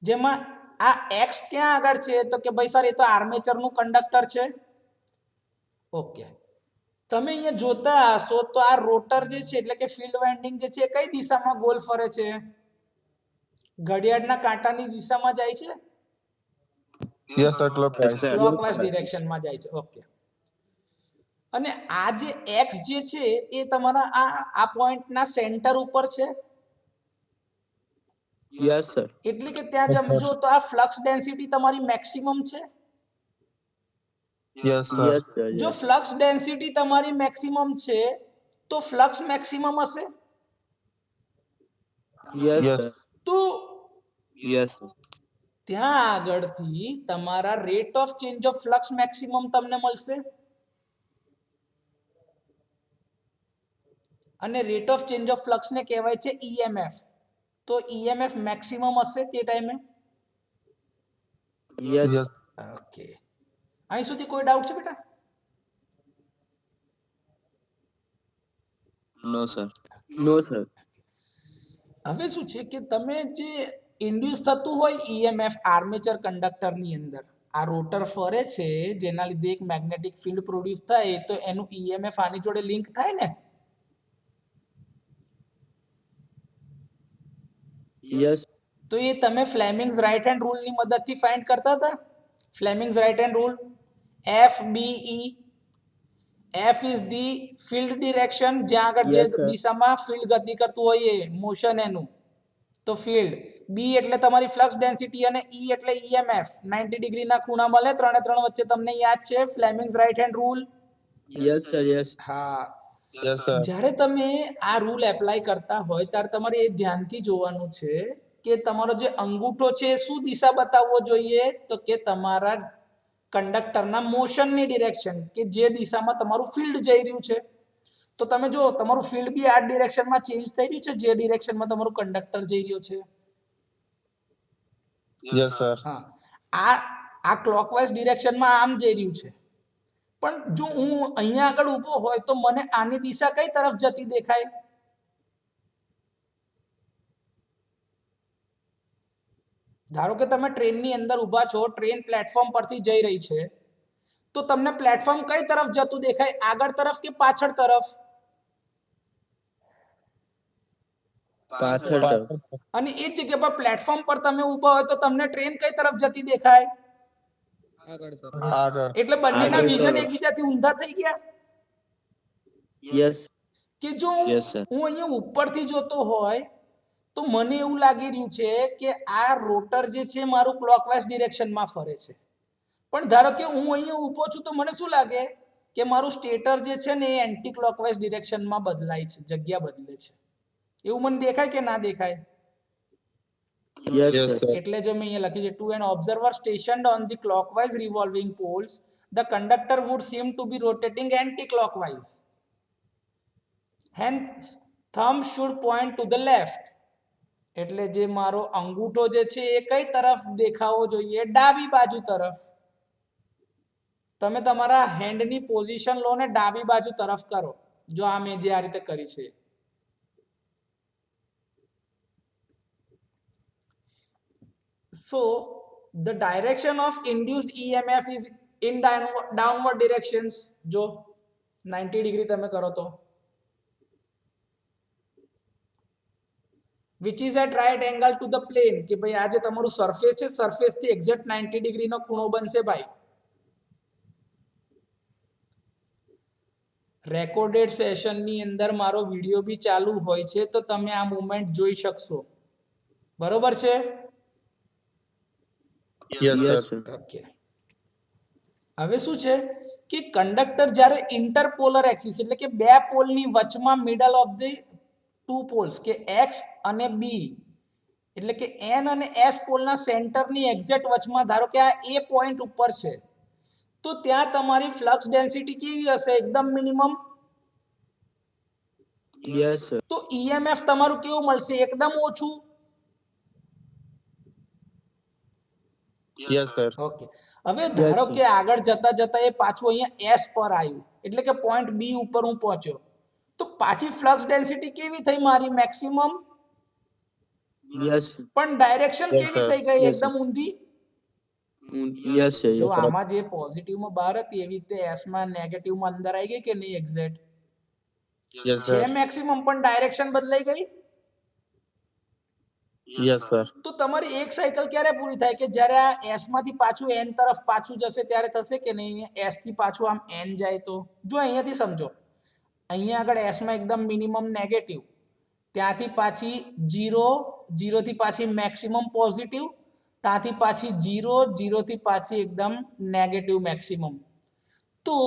S1: જેમાં આ એક્સ ક્યાં આગળ છે? તો કે ભાઈ સર એ તો આર્મેચરનું કંડક્ટર છે. ઓકે, તમે અહીંયા જોતા હશો તો આ રોટર જે છે એટલે કે ફિલ્ડ વાઇન્ડિંગ જે છે એ કઈ દિશામાં ગોલ ફરે છે? ઘડિયાળના કાંટાની દિશામાં જાય છે,
S4: Yes, sir. Clockwise.
S2: Yes, sir.
S1: Clockwise ડિરેક્શનમાં જાય છે. ઓકે, અને આ જે એક્સ જે છે એ તમારા આ પોઈન્ટના સેન્ટર ઉપર છે.
S2: Yes, sir.
S1: એટલે કે ત્યાં સમજો તો આ ફ્લક્સ ડેન્સિટી તમારી મેક્સિમમ છે.
S4: Yes, sir.
S2: Yes, sir.
S1: જો
S2: Yes.
S1: ફ્લક્સ ડેન્સિટી તમારી મેક્સિમમ છે તો ફ્લક્સ મેક્સિમમ હશે.
S2: Yes,
S4: Yes.
S2: sir.
S1: તો
S2: Yes, sir.
S1: ત્યાં આગળથી તમારા rate of change of flux maximum તમને મળશે અને rate of change of flux ને કહેવાય છે ઈએમએફ. તો ઈએમએફ મેક્સિમમ હશે તે ટાઈમે.
S2: Yes.
S4: Yes.
S1: ઓકે, અહીં સુધી કોઈ ડાઉટ છે બેટા?
S2: No, sir. No, sir.
S1: હવે શું છે કે તમે જે ઇન્ડ્યુસ થતું હોય ઈએમએફ આર્મેચર કંડક્ટરની અંદર, આ રોટર ફરે છે જેના લીધે એક મેગ્નેટિક ફિલ્ડ પ્રોડ્યુસ થાય, તો એનું ઈએમએફ આની જોડે લિંક થાય ને.
S2: Yes.
S1: તો એ તમે ફ્લેમિંગ્સ રાઇટ હેન્ડ રૂલની મદદથી ફાઇન્ડ કરતા હતા. Fleming's right hand rule, F B E. F is the field direction, જ્યાં આગળ જે
S2: Yes, sir.
S1: દિશામાં ફિલ્ડ ગતિ કરતું હોય એ મોશન એનું, તો ફિલ્ડ. બી એટલે તમારી ફ્લક્સ ડેન્સિટી અને ઈ એટલે ઈએમએફ. 90 ડિગ્રીના ખૂણા મળે ત્રણે ત્રણ વચ્ચે, તમને યાદ છે Fleming's right hand rule?
S2: Yes, sir. Yes.
S1: હા.
S4: Yes, sir.
S1: જ્યારે તમે આ રૂલ એપ્લાય કરતા હોય ત્યારે તમારે એ ધ્યાનથી જોવાનું છે કે તમારો જે અંગૂઠો છે એ શું દિશા બતાવવો જોઈએ, તો કે તમારા કંડક્ટરના મોશનની ડિરેક્શન, કે જે દિશામાં તમારું ફિલ્ડ જઈ રહ્યું છે. તો તમે જો તમારું ફિલ્ડ બી આ ડિરેક્શનમાં ચેન્જ થઈ રહ્યું છે જે ડિરેક્શનમાં તમારું કંડક્ટર જઈ રહ્યો છે.
S4: Yes, sir.
S1: હા, આ ક્લોકવાઇઝ ડિરેક્શનમાં આમ જઈ રહ્યું છે, પણ જો હું અહીંયા આગળ ઊભો હોય તો મને આની દિશા કઈ તરફ જતી દેખાય? ધારો કે તમે ટ્રેનની અંદર ઊભા છો, ટ્રેન પ્લેટફોર્મ પરથી જઈ રહી છે, તો તમને પ્લેટફોર્મ કઈ તરફ જતું દેખાય, આગળ તરફ કે પાછળ તરફ?
S2: પાછળ તરફ.
S1: અને એ જ જગ્યા પર પ્લેટફોર્મ પર તમે ઊભા હોય તો તમને ટ્રેન કઈ તરફ જતી દેખાય?
S4: આગળ.
S1: એટલે બંનેના
S2: આગળ
S1: વિઝન
S2: તરફ.
S1: એકબીજાથી ઊંધા થઈ ગયા.
S2: Yes.
S1: કે જો
S2: Yes, sir.
S1: હું અહીંયા ઉપરથી જોતો હોય તો મને એવું લાગી રહ્યું છે કે આ રોટર જે છે મારું ક્લોકવાઇઝ ડિરેક્શનમાં ફરે છે, પણ ધારો કે હું અહીંયા ઊભો છું તો મને શું લાગે કે મારું સ્ટેટર જે છે ને એ એન્ટી ક્લોકવાઇઝ ડિરેક્શનમાં બદલાય છે, જગ્યા બદલે છે. એવું મને દેખાય કે ના દેખાય?
S2: Yes,
S4: Yes,
S2: sir.
S4: sir.
S1: એટલે જો મેં અહીંયા લખ્યું છે, to an observer stationed on the clockwise revolving poles the conductor would seem to be rotating anti clockwise, hence thumb should point to the left. એટલે જે મારો અંગૂઠો જે છે એ કઈ તરફ દેખાવો જોઈએ? ડાબી બાજુ તરફ. તમે તમારા હેન્ડની પોઝિશન લો ને ડાબી બાજુ તરફ કરો. જો આ મેં જે આ રીતે કરી છે. So the direction of induced EMF is in downward directions. જો 90 ડિગ્રી તમે કરો તો, which is at right angle to the plane, કે ભાઈ આ જે તમારું સરફેસ છે, સરફેસ થી એક્ઝેક્ટ 90 ડિગ્રીનો ખૂણો બનશે ભાઈ. રેકોર્ડેડ સેશનની અંદર મારો વિડિયો બી ચાલુ હોય છે તો તમે આ મુવમેન્ટ જોઈ શકશો. બરોબર છે?
S4: Yes,
S2: Yes,
S4: sir.
S2: sir.
S1: Okay. હવે શું છે કે કંડક્ટર જ્યારે ઇન્ટરપોલર એક્સિસ એટલે કે બે પોલની વચમાં middle of the two poles કે એક્સ અને બી એટલે કે એન અને એસ પોલના સેન્ટરની એક્ઝેક્ટ વચમાં, ધારો કે આ એ પોઈન્ટ ઉપર છે, તો ત્યાં તમારી ફ્લક્સ ડેન્સિટી કેવી હશે? એકદમ મિનિમમ.
S2: Yes, sir.
S1: તો ઈએમએફ તમારું કેવું મળશે? એકદમ ઓછું.
S4: Yes, sir.
S1: ઓકે. હવે ધારો
S2: sir.
S1: કે આગળ જતા જતા એ પાછું અહીંયા એસ પર આવ્યું, એટલે કે પોઈન્ટ બી ઉપર હું પહોંચ્યો, તો પાછી ફ્લક્સ ડેન્સિટી કેવી થઈ મારી? મેક્સિમમ.
S2: Yes, sir.
S1: પણ ડાયરેક્શન
S4: Yes,
S1: કેવી
S4: sir.
S1: થઈ ગઈ?
S2: Yes,
S1: એકદમ ઊંધી.
S2: Yes, sir.
S1: જો
S2: Yes.
S1: આમાં જે પોઝિટિવમાં બહાર હતી એવી રીતે એસ માં નેગેટિવમાં અંદર આવી ગઈ કે નહીં? એક્ઝેક્ટ
S4: Yes,
S1: છે
S4: sir.
S1: મેક્સિમમ, પણ ડાયરેક્શન બદલાઈ ગઈ.
S4: Yes, sir.
S1: તો તમારી એક સાયકલ ક્યારે પૂરી થાય? કે જ્યારે આ એસ માંથી પાછું એન તરફ પાછું જશે ત્યારે થશે કે નહીં? એસ થી પાછું આમ એન જાય તો જો અહીંયાથી સમજો, અહીંયા આગળ એસ માં એકદમ મિનિમમ નેગેટિવ, ત્યાંથી પાછી 0, 0 થી પાછી મેક્સિમમ પોઝિટિવ, ત્યાંથી પાછી 0, 0 થી પાછી એકદમ નેગેટિવ મેક્સિમમ. તો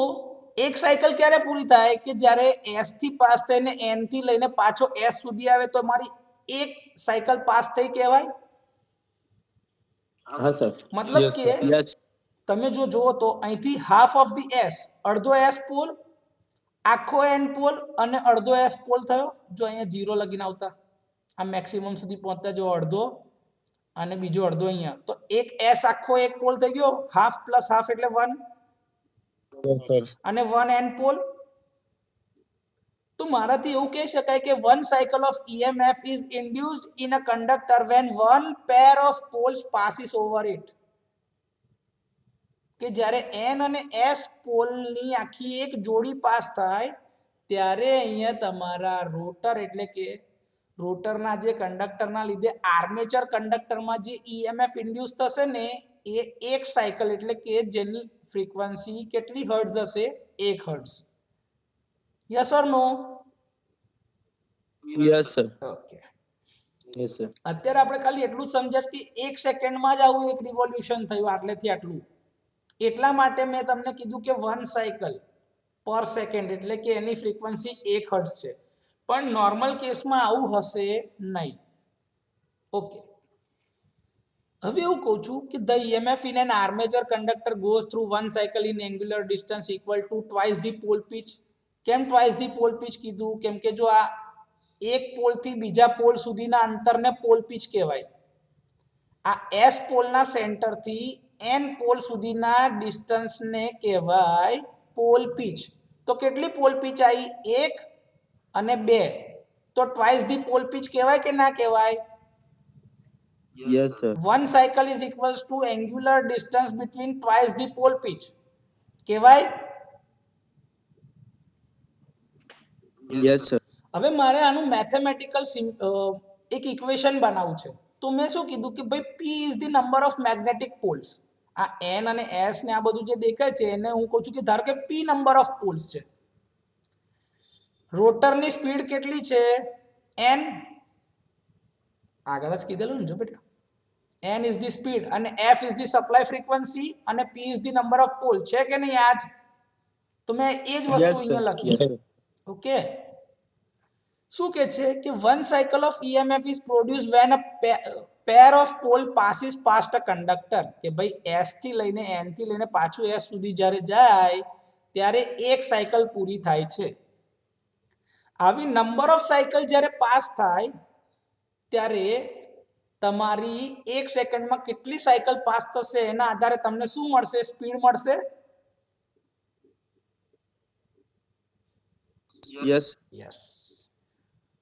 S1: એક સાયકલ ક્યારે પૂરી થાય? કે જ્યારે એસ થી પાસ થઈને એન થી લઈને પાછો એસ સુધી આવે તો મારી એક સાયકલ પાસ થઈ કહેવાય.
S2: હા સર
S1: મતલબ
S4: Yes,
S1: કે
S4: sir.
S2: યસ
S1: તમે જો જુઓ તો અહીંથી હાફ ઓફ ધી એસ, અડધો એસ પોલ, આખો એન પોલ અને અડધો એસ પોલ થયો. જો અહીંયા 0 લગીને આવતા આ મેક્સિમમ સુધી પહોંચતા જો અડધો અને બીજો અડધો અહીંયા, તો એક એસ આખો એક પોલ થઈ ગયો, હાફ પ્લસ હાફ એટલે 1
S4: Yes, sir.
S1: અને 1 એન પોલ. તો મારાથી એવું કહી શકાય કે one cycle of EMF is induced in a conductor when one pair of poles passes over it. કે જ્યારે N અને S પોલની આખી એક જોડી પાસ થાય ત્યારે અહીંયા તમારા રોટર એટલે કે રોટરના જે કંડક્ટરના લીધે આર્મેચર કંડક્ટરમાં જે EMF ઇન્ડ્યુસ થશે ને એ એક સાયકલ એટલે કે જેની ફ્રીક્વન્સી કેટલી હર્ટ્ઝ હશે? 1 hertz. Yes or no?
S2: Yes sir
S1: okay.
S2: Yes sir
S1: અત્યારે આપણે ખાલી એટલું જ સમજ્યા કે 1 સેકન્ડમાં જ આવું એક રિવોલ્યુશન થયું આટલેથી આટલું. એટલા માટે મેં તમને કીધું કે 1 સાયકલ પર સેકન્ડ એટલે કે એની ફ્રીક્વન્સી 1 હર્ટ્ઝ છે. પણ નોર્મલ કેસમાં આવું હશે નહીં. ઓકે. હવે એવું કહું છું કે the EMF in an armature conductor goes through one cycle in angular distance equal to twice the pole pitch. કેમ twice the pole pitch કીધું? કેમ કે જો આ એક પોલ થી બીજા પોલ સુધીના અંતરને પોલ પીચ કહેવાય. આ એસ પોલના સેન્ટર થી એન પોલ સુધીના ડિસ્ટન્સને કહેવાય પોલ પીચ. તો કેટલી પોલ પીચ આવી? 1 અને 2. તો ટ્વાઇસ ધી પોલ પીચ કહેવાય કે ના કહેવાય?
S2: Yes sir
S1: one cycle is equals to angular distance between twice the pole pitch. કહેવાય?
S2: યસ સર
S1: હવે મારે આનું મેથેમેટિકલ એક ઇક્વેશન બનાવવું છે. તો મેં શું કીધું કે ભાઈ P is the number of magnetic poles. આ N અને S ને આ બધું જે દેખાય છે એને હું કહું છું કે ધારો કે P નંબર ઓફ પોલ્સ છે. રોટરની સ્પીડ કેટલી છે? N. આગળ જ કીધેલું ને જો બેટા. N is the speed અને F is the supply frequency અને P is the number of pole. છે કે નહીં યાદ? તો મેં એ જ વસ્તુ અહીંયા લખી છે. ઓકે. શું કે છે કે one cycle of EMF is produced when a pair of pole passes past a conductor. કે ભાઈ S થી લઈને N થી લઈને પાછું S સુધી જ્યારે જાય ત્યારે એક સાયકલ પૂરી થાય છે. આવી નંબર ઓફ સાયકલ જ્યારે પાસ થાય ત્યારે તમારી 1 સેકન્ડમાં કેટલી સાયકલ પાસ થશે એના આધારે તમને શું મળશે? સ્પીડ મળશે.
S2: Yes
S1: yes.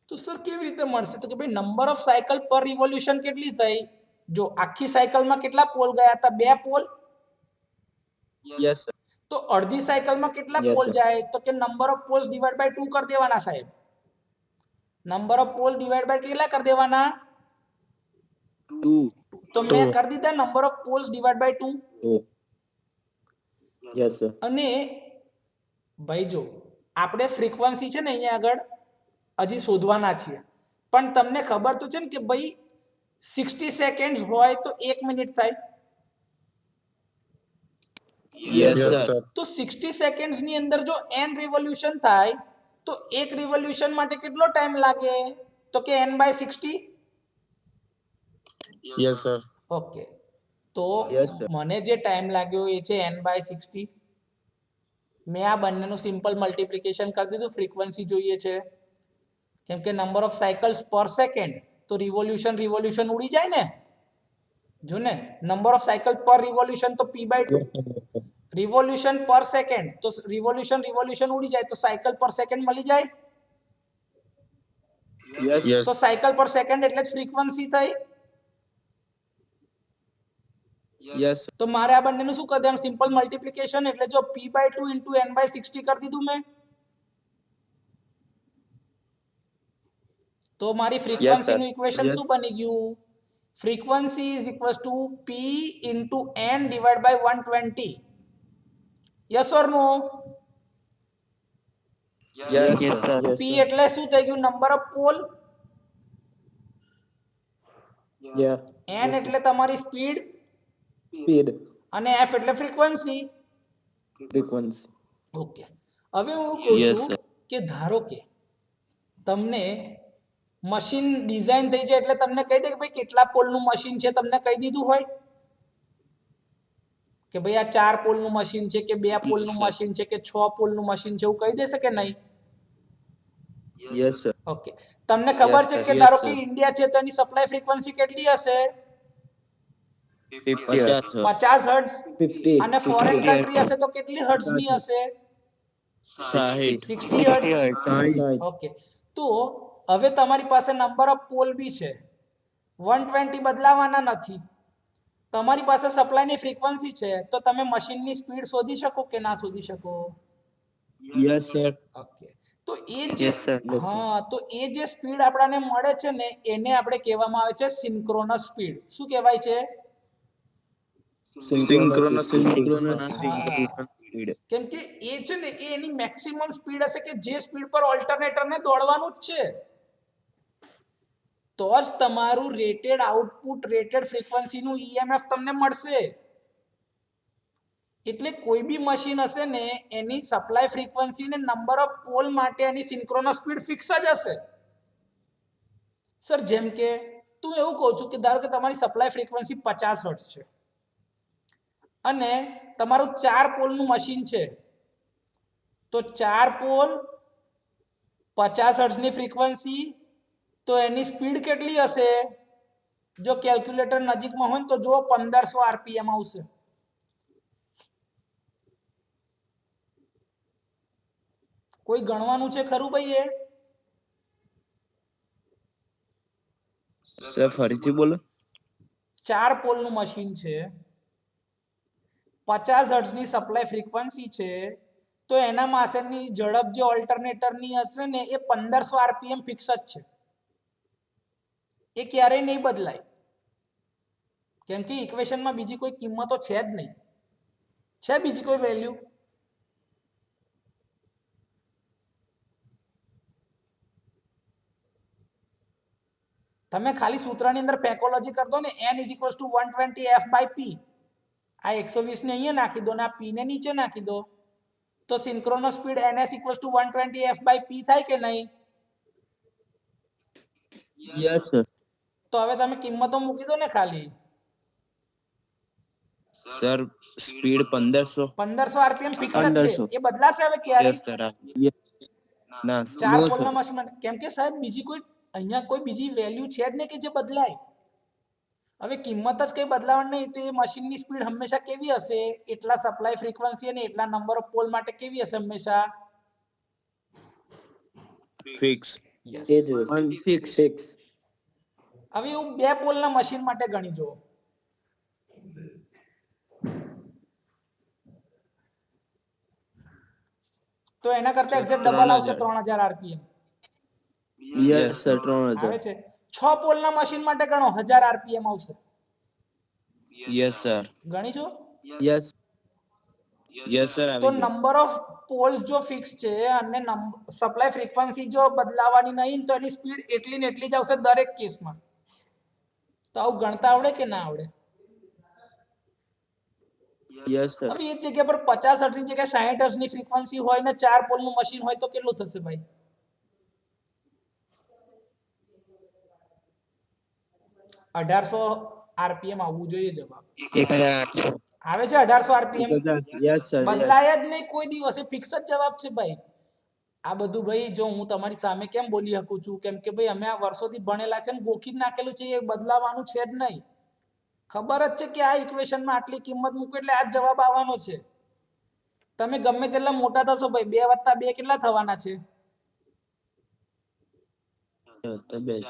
S1: તો સર કેવી રીતે મળશે? તો કે ભાઈ નંબર ઓફ સાયકલ પર રિવોલ્યુશન કેટલી થઈ? જો આખી સાયકલમાં કેટલા પોલ ગયા હતા? 2 પોલ.
S2: યસ સર
S1: તો અડધી સાયકલમાં કેટલા
S2: Yes,
S1: પોલ
S2: sir.
S1: જાય? તો કે number of poles divide by 2 કરી દેવાના સાહેબ. Number of pole divide by કેટલા કરી દેવાના?
S2: 2
S1: તો મેં કરી દીધા number of poles divide by 2.
S2: Yes sir
S1: અને ભાઈ જો આપણે ફ્રીક્વન્સી છે ને અહીંયા આગળ હજી શોધવાના છીએ. પણ તમને ખબર તો છે ને કે ભાઈ 60 સેકન્ડ્સ હોય તો 1 મિનિટ થાય.
S2: Yes
S4: Yes,
S2: sir
S4: sir.
S1: તો 60 સેકન્ડ્સ ની અંદર જો n રિવોલ્યુશન થાય તો એક રિવોલ્યુશન માટે કેટલો ટાઈમ લાગે? તો કે n/60.
S4: Yes, sir.
S1: ઓકે. તો
S2: Yes, sir.
S1: મને જે ટાઈમ લાગ્યો એ છે n/60. મેં આ બંનેનું સિમ્પલ મલ્ટિપ્લિકેશન કરી દીધું. ફ્રીક્વન્સી જોઈએ છે કેમ કે નંબર ઓફ સાયકલ્સ પર સેકન્ડ તો રિવોલ્યુશન ઉડી જાય ને. જો ને નંબર ઓફ સાયકલ પર રિવોલ્યુશન તો p/2. રિવોલ્યુશન પર સેકન્ડ તો રિવોલ્યુશન ઉડી જાય તો સાયકલ પર સેકન્ડ મળી જાય.
S2: Yes
S4: Yes.
S1: તો સાયકલ પર સેકન્ડ એટલે જ ફ્રીક્વન્સી થઈ.
S2: યસ
S1: તો મારે આ બંનેનું શું કરી દેવાનું? Simple multiplication. એટલે જો p/2 * n/60 કરી દીધું મેં. તો મારી ફ્રીક્વન્સીનું ઇક્વેશન
S2: Yes.
S1: શું બની ગયું? Frequency is equals to p * n / 120. Yes or no?
S2: Yes
S3: Yes, sir.
S1: p એટલે શું થઈ ગયું? Number of pole.
S2: Yes
S1: n એટલે તમારી સ્પીડ
S2: સ્પીડ
S1: અને f એટલે ફ્રીક્વન્સી.
S2: Frequency
S1: okay. હવે હું કહું
S4: Yes,
S1: છું
S4: sir.
S1: કે ધારો કે તમને મશીન ડિઝાઇન થઈ જાય એટલે તમને કહી દે કે ભાઈ કેટલા પોલનું મશીન છે તમને કહી દીધું હોય કે ભાઈ આ 4 પોલનું મશીન છે કે 2 પોલનું
S5: sir.
S1: મશીન છે કે 6 પોલનું મશીન છે એવું કહી દેશે કે નહીં?
S2: Yes, sir.
S1: ઓકે, તમને ખબર
S2: Yes,
S1: છે
S2: sir.
S1: કે
S5: Yes,
S1: ધારો કે
S5: sir.
S1: ઇન્ડિયા છે તો એની સપ્લાય ફ્રીક્વન્સી કેટલી હશે?
S2: 50
S5: 50
S2: hertz.
S5: sir.
S1: 50 હર્ટ્ઝ.
S2: 50.
S1: અને ફોરેન
S2: 50
S1: કન્ટ્રી હશે તો કેટલી હર્ટ્ઝ ની હશે?
S5: 60
S1: 60 હર્ટ્ઝ.
S2: 60.
S1: ઓકે, તો હવે તમારી પાસે નંબર ઓફ પોલ બી છે, 120 બદલાવાના નથી, તમારી પાસે સપ્લાયની ફ્રીક્વન્સી છે, તો તમે મશીનની સ્પીડ શોધી શકો કે ના શોધી શકો?
S2: Yes, sir.
S1: ઓકે, તો એ જે
S2: Yes, sir. Yes, sir.
S1: હા, તો એ જે સ્પીડ આપણને મળે છે ને એને આપણે કહેવામાં આવે છે સિન્ક્રોનસ સ્પીડ. શું કહેવાય છે?
S2: Synchronous speed.
S5: speed.
S1: કેમ કે એ છે ને એ એની મેક્સિમમ સ્પીડ હશે કે જે સ્પીડ પર ઓલ્ટરનેટરને દોડવાનું જ છે, તો જ તમારું રેટેડ આઉટપુટ રેટેડ ફ્રીક્વન્સીનું ઈએમએફ તમને મળશે. એટલે કોઈ બી મશીન હશે ને એની સપ્લાય ફ્રીક્વન્સી ને નંબર ઓફ પોલ માટે એની સિન્ક્રોનસ સ્પીડ ફિક્સ જ હશે. સર જેમ કે તું એવું કહું છું કે ધારો કે તમારી સપ્લાય ફ્રીક્વન્સી 50 હર્ટ્ઝ છે અને તમારું 4 પોલનું મશીન છે, તો 4 પોલ 50 હર્ટ્ઝની ફ્રીક્વન્સી, તો એની સ્પીડ કેટલી હશે? જો કેલ્ક્યુલેટર નજીકમાં હોય તો જો 1500 આરપીએમ આવશે. કોઈ ગણવાનું છે ખરું ભાઈ? એ
S5: સર ફરીથી બોલો.
S1: 4 પોલનું મશીન છે, 50 હર્ટ્ઝની સપ્લાય ફ્રીક્વન્સી છે, તો એના માસેની ઝડપ જે ઓલ્ટરનેટરની હશે ને એ 1500 આરપીએમ ફિક્સ જ છે, એ ક્યારેય નહીં બદલાય. કેમ કે ઇક્વેશનમાં બીજી કોઈ કિંમતો છે જ નહીં. છે બીજી કોઈ વેલ્યુ? તમે ખાલી સૂત્રની અંદર પેકોલોજી કરી દો ને, n = 120 f/p. આ 120 ને અહીંયા નાખી દો ને આ p ને નીચે નાખી દો, તો સિન્ક્રોનસ સ્પીડ ns = 120 f/p થાય કે નહીં?
S2: Yes, sir.
S1: તો હવે તમે કિંમતો મૂકી દો ને ખાલી.
S5: Sir speed 1500.
S1: 1500 આરપીએમ ફિક્સ જ છે,
S2: 1500.
S1: એ બદલાશે હવે ક્યારે?
S5: Yes sir.
S2: Yes.
S5: ના sir.
S1: 4
S2: No,
S1: પોલના
S2: sir.
S1: મશીન. કેમ કે સાહેબ બીજી કોઈ અહીંયા કોઈ બીજી વેલ્યુ છે જ નહીં કે જે બદલાય. હવે કિંમત જ કઈ બદલાવાની નહીં, તો એ મશીનની સ્પીડ હંમેશા કેવી હશે? એટલા સપ્લાય ફ્રીક્વન્સી અને એટલા નંબર ઓફ પોલ માટે કેવી હશે હંમેશા?
S5: ફિક્સ.
S1: યસ.
S2: એ જ હોય. Fix.
S1: હવે એવું 2 પોલના મશીન માટે ગણી જુઓ. તો એના કરતા એક્ઝેક્ટ ડબલ આવશે, 3000 આરપીએમ
S2: Yes, sir.
S1: આવે
S2: 3000.
S1: છે. 6 પોલના મશીન માટે ગણો, 1000 આરપીએમ આવશે.
S5: Yes sir.
S1: ગણી જો.
S2: Yes.
S5: Yes sir.
S1: તો નંબર ઓફ પોલ્સ જો ફિક્સ છે અને સપ્લાય ફ્રીક્વન્સી જો બદલાવાની નહીં, તો એની સ્પીડ એટલી ને એટલી જ આવશે દરેક કેસમાં. તો આવું ગણતા આવડે કે ના આવડે?
S2: Yes, sir.
S1: હવે એક જગ્યા પર 50 હર્ટ્ઝની જગ્યાએ 60 હર્ટ્ઝની ફ્રીક્વન્સી હોય ને 4 પોલનું મશીન હોય તો કેટલું થશે ભાઈ? $1800 આરપીએમ આવવું જોઈએ જવાબ.
S3: 1800.
S1: આવે છે 1800 આરપીએમ?
S2: Yes, sir. Yes.
S1: બદલાય જ નહીં કોઈ દિવસે, ફિક્સ જ જવાબ છે ભાઈ. આ બધું ભાઈ જો હું તમારી સામે કેમ બોલી શકું છું, કેમ કે ભાઈ અમે આ વર્ષોથી ભણેલા છે ને ગોખી નાખેલું છે, એ બદલાવાનું છે જ નહીં. ખબર જ છે કે આ ઇક્વેશનમાં આટલી કિંમત મૂકો એટલે આ જ જવાબ આવવાનો છે. તમે ગમે તેટલા મોટા થશો ભાઈ, 2 + 2 કેટલા થવાના છે?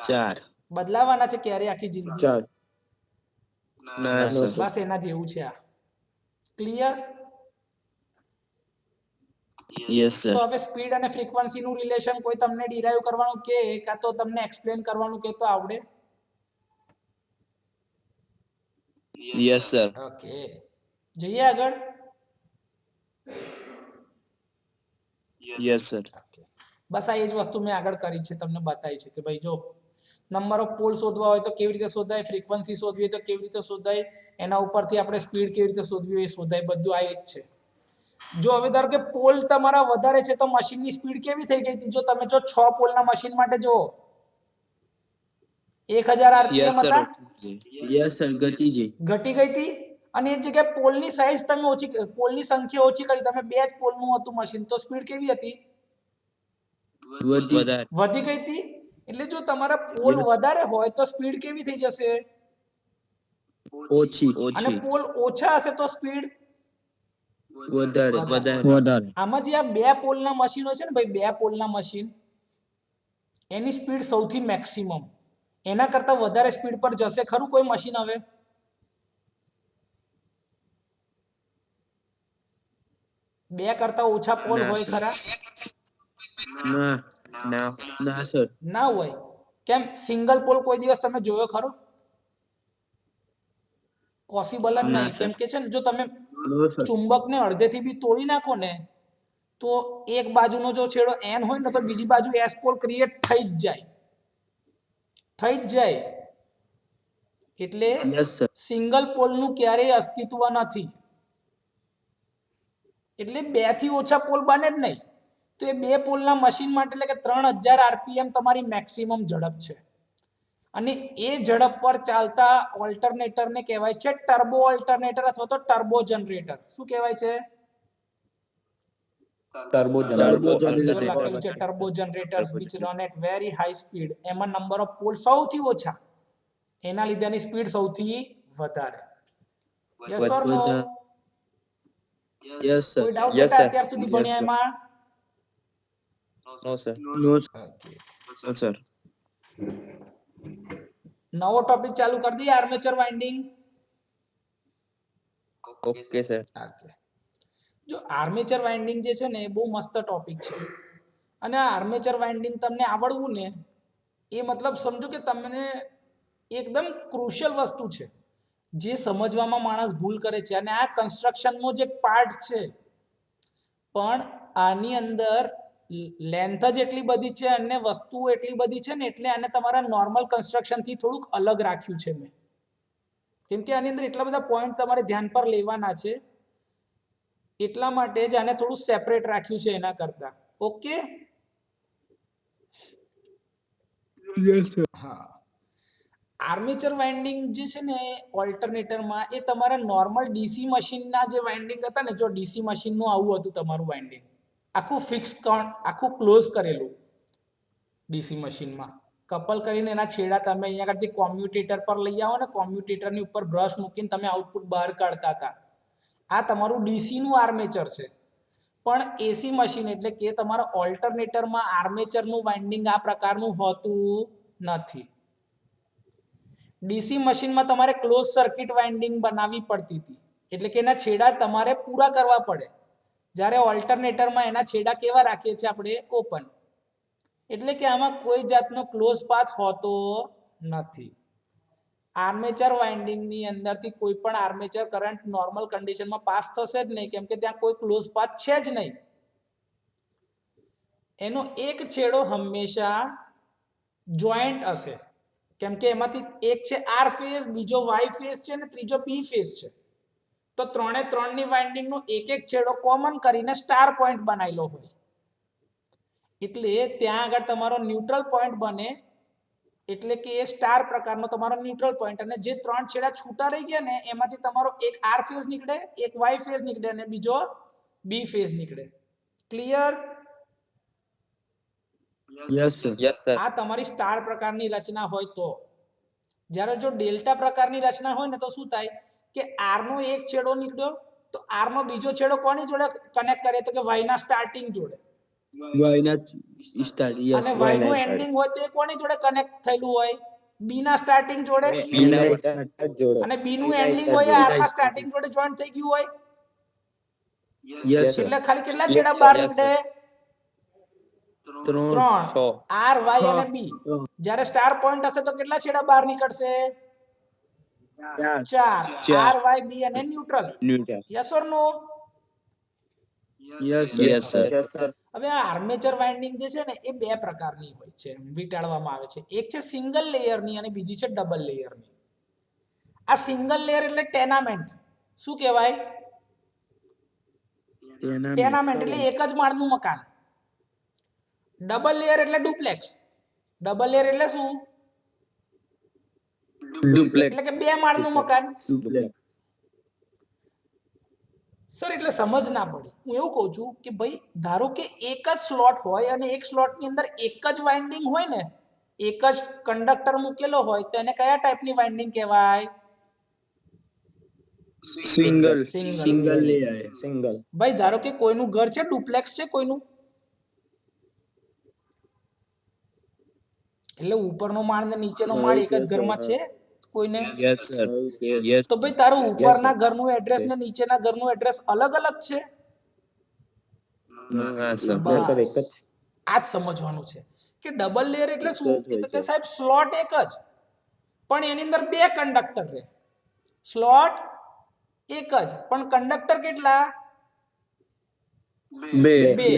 S5: 4.
S1: બદલાવાના છે ક્યારે આખી જિંદગી?
S2: 4.
S5: ના
S2: No,
S5: સર.
S2: sir.
S1: બસ એના જેવું છે આ. ક્લિયર?
S5: Yes sir.
S1: તો હવે સ્પીડ અને ફ્રીક્વન્સી નું રિલેશન કોઈ તમને ડિરાઈવ કરવાનું કે કાં તો તમને એક્સપ્લેન કરવાનું કે તો આવડે?
S5: Yes sir.
S1: ઓકે, જઈએ આગળ.
S5: Yes sir.
S1: ઓકે, બસ આ એ જ વસ્તુ મેં આગળ કરી છે, તમને બતાવી છે કે ભાઈ જો નંબર ઓફ પોલ શોધવા હોય તો કેવી રીતે શોધાય, ફ્રીક્વન્સી શોધવી હોય તો કેવી રીતે શોધાય, એના ઉપરથી આપણે સ્પીડ કેવી રીતે શોધવી હોય એ શોધાય, બધું આ જ છે. જો હવે ધારો કે પોલ તમારા વધારે છે તો મશીનની સ્પીડ કેવી થઈ ગઈ હતી? જો તમે જો 6 પોલના મશીન માટે જો 1000
S5: યસ
S1: આરપીએમ
S5: સર.
S1: હતા,
S2: Yes, sir. ગતિ જી.
S1: ઘટી ગઈ હતી, અને એ જગ્યાએ પોલની સાઈઝ તમે ઓછી, પોલની સંખ્યા ઓછી કરી, તમે 2 જ પોલનું હતું મશીન, તો સ્પીડ કેવી હતી?
S2: વધી
S5: વધારે
S1: વધી ગઈ હતી. એટલે જો તમારા પોલ વધારે હોય તો સ્પીડ કેવી થઈ જશે?
S2: ઓછી
S1: અને
S5: ઓછી
S1: પોલ ઓછા હશે તો સ્પીડ
S2: વધારે
S5: વધારે
S1: આમાં જે આ 2 પોલના મશીનો છે ને ભાઈ, 2 પોલના મશીન, એની સ્પીડ સૌથી મેક્સિમમ, એના કરતા વધારે સ્પીડ પર જશે ખરું કોઈ મશીન? હવે બે કરતા ઓછા પોલ
S5: ના
S1: હોય
S5: સર.
S1: ખરા?
S2: ના
S5: ના
S2: ના સર
S1: ના હોય. કેમ? સિંગલ પોલ કોઈ દિવસ તમે જોયો ખરો? પોસિબલ જ
S5: ના
S1: નહીં.
S5: સર.
S1: કેમ કે છે ને, જો તમે
S2: નો સર
S1: ચુંબકને અડધેથી બી તોડી નાખો ને, તો એક બાજુનો જો છેડો N હોય ને, તો બીજી બાજુ S પોલ ક્રિએટ થઈ જ જાય, થઈ જ જાય. એટલે
S2: યસ સર
S1: સિંગલ પોલનું ક્યારેય અસ્તિત્વ નથી. એટલે 2 થી ઓછા પોલ બને જ નહીં. તો એ 2 પોલના મશીન માટે એટલે કે 3000 આરપીએમ તમારી મેક્સિમમ ઝડપ છે. અને એ ઝડપ પર ચાલતા ઓલ્ટરનેટરને કહેવાય છે ટર્બો ઓલ્ટરનેટર અથવા તો ટર્બો જનરેટર. શું કહેવાય છે?
S3: ટર્બો
S1: જો
S2: જનરેટર
S1: લખેલું છે turbo generators which run at very high speed. એમાં નંબર ઓફ પોલ સૌથી ઓછા, એના લીધે એની સ્પીડ સૌથી વધારે. યસ ઓર નો?
S2: વધારે યસ સર
S1: કોઈ ડાઉટ
S5: Yes,
S1: બેટા
S5: sir.
S1: અત્યાર સુધી
S5: Yes,
S1: ભણ્યા
S5: sir.
S1: એમાં?
S5: નો સર
S2: નો
S5: નો સર
S1: નવો ટોપિક ચાલુ કરી દઈએ, આર્મેચર વાઇન્ડિંગ.
S5: ઓકે સર
S1: જો આર્મેચર વાઇન્ડિંગ જે છે ને, એ બહુ મસ્ત ટોપિક છે. અને આ આર્મેચર વાઇન્ડિંગ તમને આવડવું ને, એ મતલબ સમજો કે તમને એકદમ ક્રુશિયલ વસ્તુ છે, જે સમજવામાં માણસ ભૂલ કરે છે. અને આ કન્સ્ટ્રક્શનનો જ એક પાર્ટ છે, પણ આની અંદર લેન્થ જ એટલી બધી છે અને વસ્તુઓ એટલી બધી છે ને, એટલે આને તમારા નોર્મલ કન્સ્ટ્રક્શનથી થોડુંક અલગ રાખ્યું છે મેં. કેમ કે આની અંદર એટલા બધા પોઈન્ટ તમારે ધ્યાન પર લેવાના છે, એટલા માટે જ આને થોડું સેપરેટ રાખ્યું છે એના કરતા. ઓકે?
S2: યસ સર
S1: હા. આર્મેચર વાઇન્ડિંગ જે છે ને ઓલ્ટરનેટરમાં, એ તમારા નોર્મલ ડીસી મશીનના જે વાઇન્ડિંગ હતા ને, જો ડીસી મશીનનું આવું હતું તમારું વાઇન્ડિંગ, આખું ફિક્સ, આખું ક્લોઝ કરેલું ડીસી મશીનમાં, કપલ કરીને એના છેડા તમે અહીંયા આગળથી કોમ્યુટેટર પર લઈ આવો ને, કોમ્યુટેટરની ઉપર બ્રશ મૂકીને તમે આઉટપુટ બહાર કાઢતા હતા. આ તમારું ડીસીનું આર્મેચર છે. પણ એસી મશીન એટલે કે તમારા ઓલ્ટરનેટરમાં આર્મેચરનું વાઇન્ડિંગ આ પ્રકારનું હોતું નથી. ડીસી મશીનમાં તમારે ક્લોઝ સર્કિટ વાઇન્ડિંગ બનાવવી પડતી હતી, એટલે કે એના છેડા તમારે પૂરા કરવા પડે. જ્યારે ઓલ્ટરનેટરમાં એના છેડા કેવા રાખીએ છીએ આપણે? ઓપન. એટલે કે આમાં કોઈ જાતનો ક્લોઝ પાથ હોતો નથી. આર્મેચર વાઇન્ડિંગની અંદરથી કોઈ પણ આર્મેચર કરંટ નોર્મલ કન્ડિશનમાં પાસ થશે જ નહીં, કેમ કે ત્યાં કોઈ ક્લોઝ પાથ છે જ નહીં. એનો એક છેડો હંમેશા જોઈન્ટ હશે, કેમ કે એમાંથી એક છે આર ફેઝ, બીજો વાય ફેઝ છે અને ત્રીજો પી ફેઝ છે. તો ત્રણે ત્રણની વાઇન્ડિંગનો એક એક છેડો કોમન કરીને સ્ટાર પોઈન્ટ બનાવેલો હોય, એટલે ત્યાં આગળ તમારો ન્યુટ્રલ પોઈન્ટ બને. એટલે કે એ સ્ટાર પ્રકારનો તમારો ન્યુટ્રલ પોઈન્ટ. અને જે 3 છેડા છૂટા રહી ગયા ને, એમાંથી તમારો એક આર ફેઝ નીકળે, એક વાય ફેઝ નીકળે અને બીજો બી ફેઝ નીકળે. Clear?
S2: Yes sir
S5: yes sir
S1: આ તમારી સ્ટાર પ્રકારની રચના હોય તો. જ્યારે જો ડેલ્ટા પ્રકારની રચના હોય ને, તો શું થાય કે આર નો એક છેડો નીકળ્યો, તો આર નો બીજો છેડો કોની જોડે કનેક્ટ કરે? તો કે વાય ના સ્ટાર્ટિંગ જોડે.
S2: વાયના સ્ટાર્ટ યસ
S1: અને વાય નું એન્ડિંગ હોય તો એ કોની જોડે કનેક્ટ થયેલું હોય? બી ના સ્ટાર્ટિંગ જોડે. અને બી નું એન્ડિંગ હોય આર ના સ્ટાર્ટિંગ જોડે જોઈન્ટ થઈ ગયું હોય.
S2: યસ સર
S1: એટલે ખાલી કેટલા છેડા બહાર નીકળે?
S2: 3
S1: 3. આર, વાય અને બી. જ્યારે સ્ટાર પોઈન્ટ હશે તો કેટલા છેડા બહાર નીકળશે? 4. આર, વાય, બી અને neutral.
S5: Neutral
S1: yes or no?
S2: Yes
S5: yes sir
S1: હવે આ આર્મેચર વાઇન્ડિંગ જે છે ને, એ 2 પ્રકારની હોય છે, વિટાળવામાં આવે છે. એક છે સિંગલ લેયરની અને બીજી છે ડબલ લેયરની. આ સિંગલ લેયર એટલે ટેનામેન્ટ. શું કહેવાય? ટેનામેન્ટ એટલે એક જ માળનું મકાન. ડબલ લેયર એટલે ડુપ્લેક્સ. ડબલ લેયર એટલે શું?
S5: ડુપ્લેક્સ
S1: એટલે કે 2 માળનું મકાન. સર એટલે સમજ ના પડી. હું એવું કહું છું કે ભાઈ ધારો કે એક જ સ્લોટ હોય અને એક સ્લોટની અંદર એક જ વાઇન્ડિંગ હોય ને, એક જ કંડક્ટર મૂકેલો હોય તો એને કયા ટાઈપની વાઇન્ડિંગ કહેવાય?
S2: Single
S1: Single.
S2: Single layer
S4: single.
S1: ભાઈ ધારો કે કોઈનું ઘર છે, ડુપ્લેક્સ છે કોઈનું, એટલે ઉપરનો માળ ને નીચેનો માળ એક જ ઘરમાં છે કોઈને,
S2: યસ સર યસ
S1: તો ભાઈ તારું ઉપરના
S4: sir.
S1: ઘરનું એડ્રેસ ને નીચેના ઘરનું એડ્રેસ અલગ અલગ છે.
S2: ના સર
S4: Yes, sir, એક જ.
S1: આ જ સમજવાનું છે કે ડબલ લેયર એટલે
S2: એક
S1: શું,
S2: જ હોય
S1: કે તો કે
S2: છે.
S1: સાહેબ સ્લોટ એક જ પણ એની અંદર બે કંડક્ટર રહે. સ્લોટ એક જ પણ કંડક્ટર કેટલા?
S2: બે
S1: બે.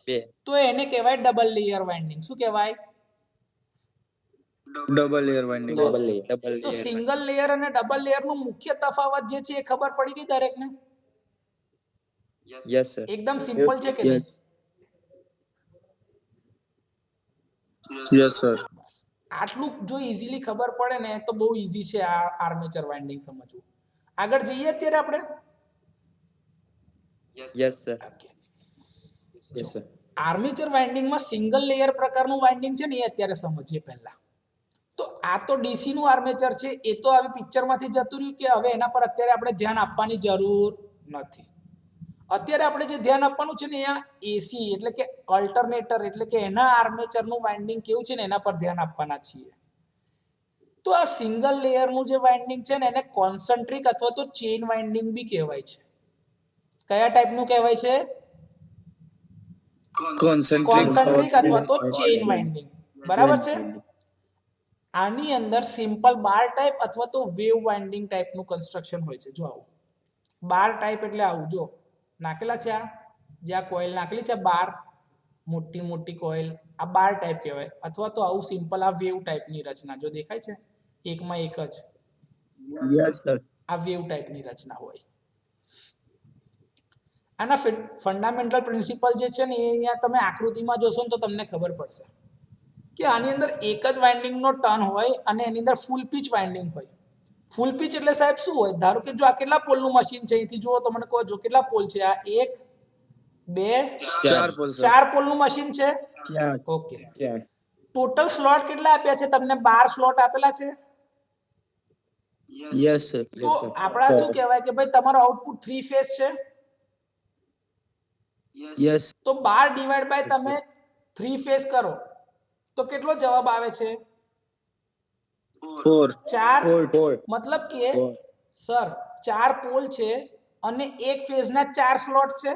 S5: બે
S1: તો એને કહેવાય ડબલ લેયર વાઇન્ડિંગ. શું કહેવાય?
S2: ડબલ લેયર વાઇન્ડિંગ
S1: તો
S4: Double layer.
S5: ડબલ
S1: તો સિંગલ લેયર અને ડબલ લેયર નું મુખ્ય તફાવત જે છે એ ખબર પડી ગઈ દરેકને?
S5: યસ સર
S1: એકદમ સિમ્પલ છે કે નહીં?
S2: યસ સર
S1: આટલું જો ઇઝીલી ખબર પડે ને તો બહુ ઇઝી છે આ આર્મેચર વાઇન્ડિંગ સમજવું. આગળ જઈએ અત્યારે આપણે.
S5: Yes sir
S1: okay.
S4: Yes, sir.
S1: Armature વાઇન્ડિંગમાં સિંગલ લેયર પ્રકારનું વાઇન્ડિંગ છે ને એ અત્યારે સમજીએ પહેલા. તો આ તો ડીસી નું આર્મેચર છે, એ તો આવી પિક્ચરમાંથી જતું રહ્યું કે હવે એના પર અત્યારે આપણે ધ્યાન આપવાની જરૂર નથી. અત્યારે આપણે જે ધ્યાન આપવાનું છે ને અહીંયા એસી એટલે કે અલ્ટરનેટર એટલે કે એના આર્મેચરનું વાઇન્ડિંગ કેવું છે ને એના પર ધ્યાન આપવાના છીએ. તો આ સિંગલ લેયરનું જે વાઇન્ડિંગ છે ને એને કોન્સન્ટ્રિક અથવા તો ચેઇન વાઇન્ડિંગ બી કહેવાય છે. કયા ટાઈપનું કહેવાય છે? કોન્સન્ટ્રિક અથવા તો ચેઇન વાઇન્ડિંગ. બરાબર છે. આની અંદર સિમ્પલ બાર ટાઈપ અથવા તો વેવ વાઇન્ડિંગ ટાઈપનું કન્સ્ટ્રક્શન હોય છે. જો આવું બાર ટાઈપ એટલે આવું જો નાખેલા છે, આ જે આ કોઇલ નાખેલી છે બાર, મોટી મોટી કોઇલ, આ બાર ટાઈપ કહેવાય. અથવા તો આવું સિમ્પલ આ વેવ ટાઈપની રચના જો દેખાય છે એકમાં એક જ,
S2: યસ સર
S1: આ વેવ ટાઈપની રચના હોય. આના ફંડામેન્ટલ પ્રિન્સિપલ જે છે ને એ અહીંયા તમે આકૃતિમાં જોશો ને તો તમને ખબર પડશે કે આની અંદર એક જ વાઇન્ડિંગનો ટર્ન હોય અને એની અંદર ફૂલ પીચ વાઇન્ડિંગ હોય. ફૂલ પીચ એટલે સાહેબ શું હોય? ધારો કે જો આ કેટલા પોલનું મશીન છે, અહીંથી જુઓ તો મને કહો જો કેટલા પોલ છે? આ 1 2
S2: ચાર પોલ સર
S1: 4 પોલનું મશીન છે.
S2: ચાર
S1: ઓકે.
S4: ચાર.
S1: ટોટલ સ્લોટ કેટલા આપ્યા છે તમને? 12 સ્લોટ આપેલા છે.
S2: યસ સર
S1: તો આપણા શું કહેવાય કે ભાઈ તમારો આઉટપુટ 3 ફેઝ છે.
S2: યસ
S1: તો 12 ડિવાઇડ બાય તમે 3 ફેઝ કરો તો કેટલો જવાબ આવે છે? 4.
S4: Four.
S1: મતલબ કે
S4: Four.
S1: સર 4 પોલ છે અને એક ફેઝના 4 સ્લોટ છે.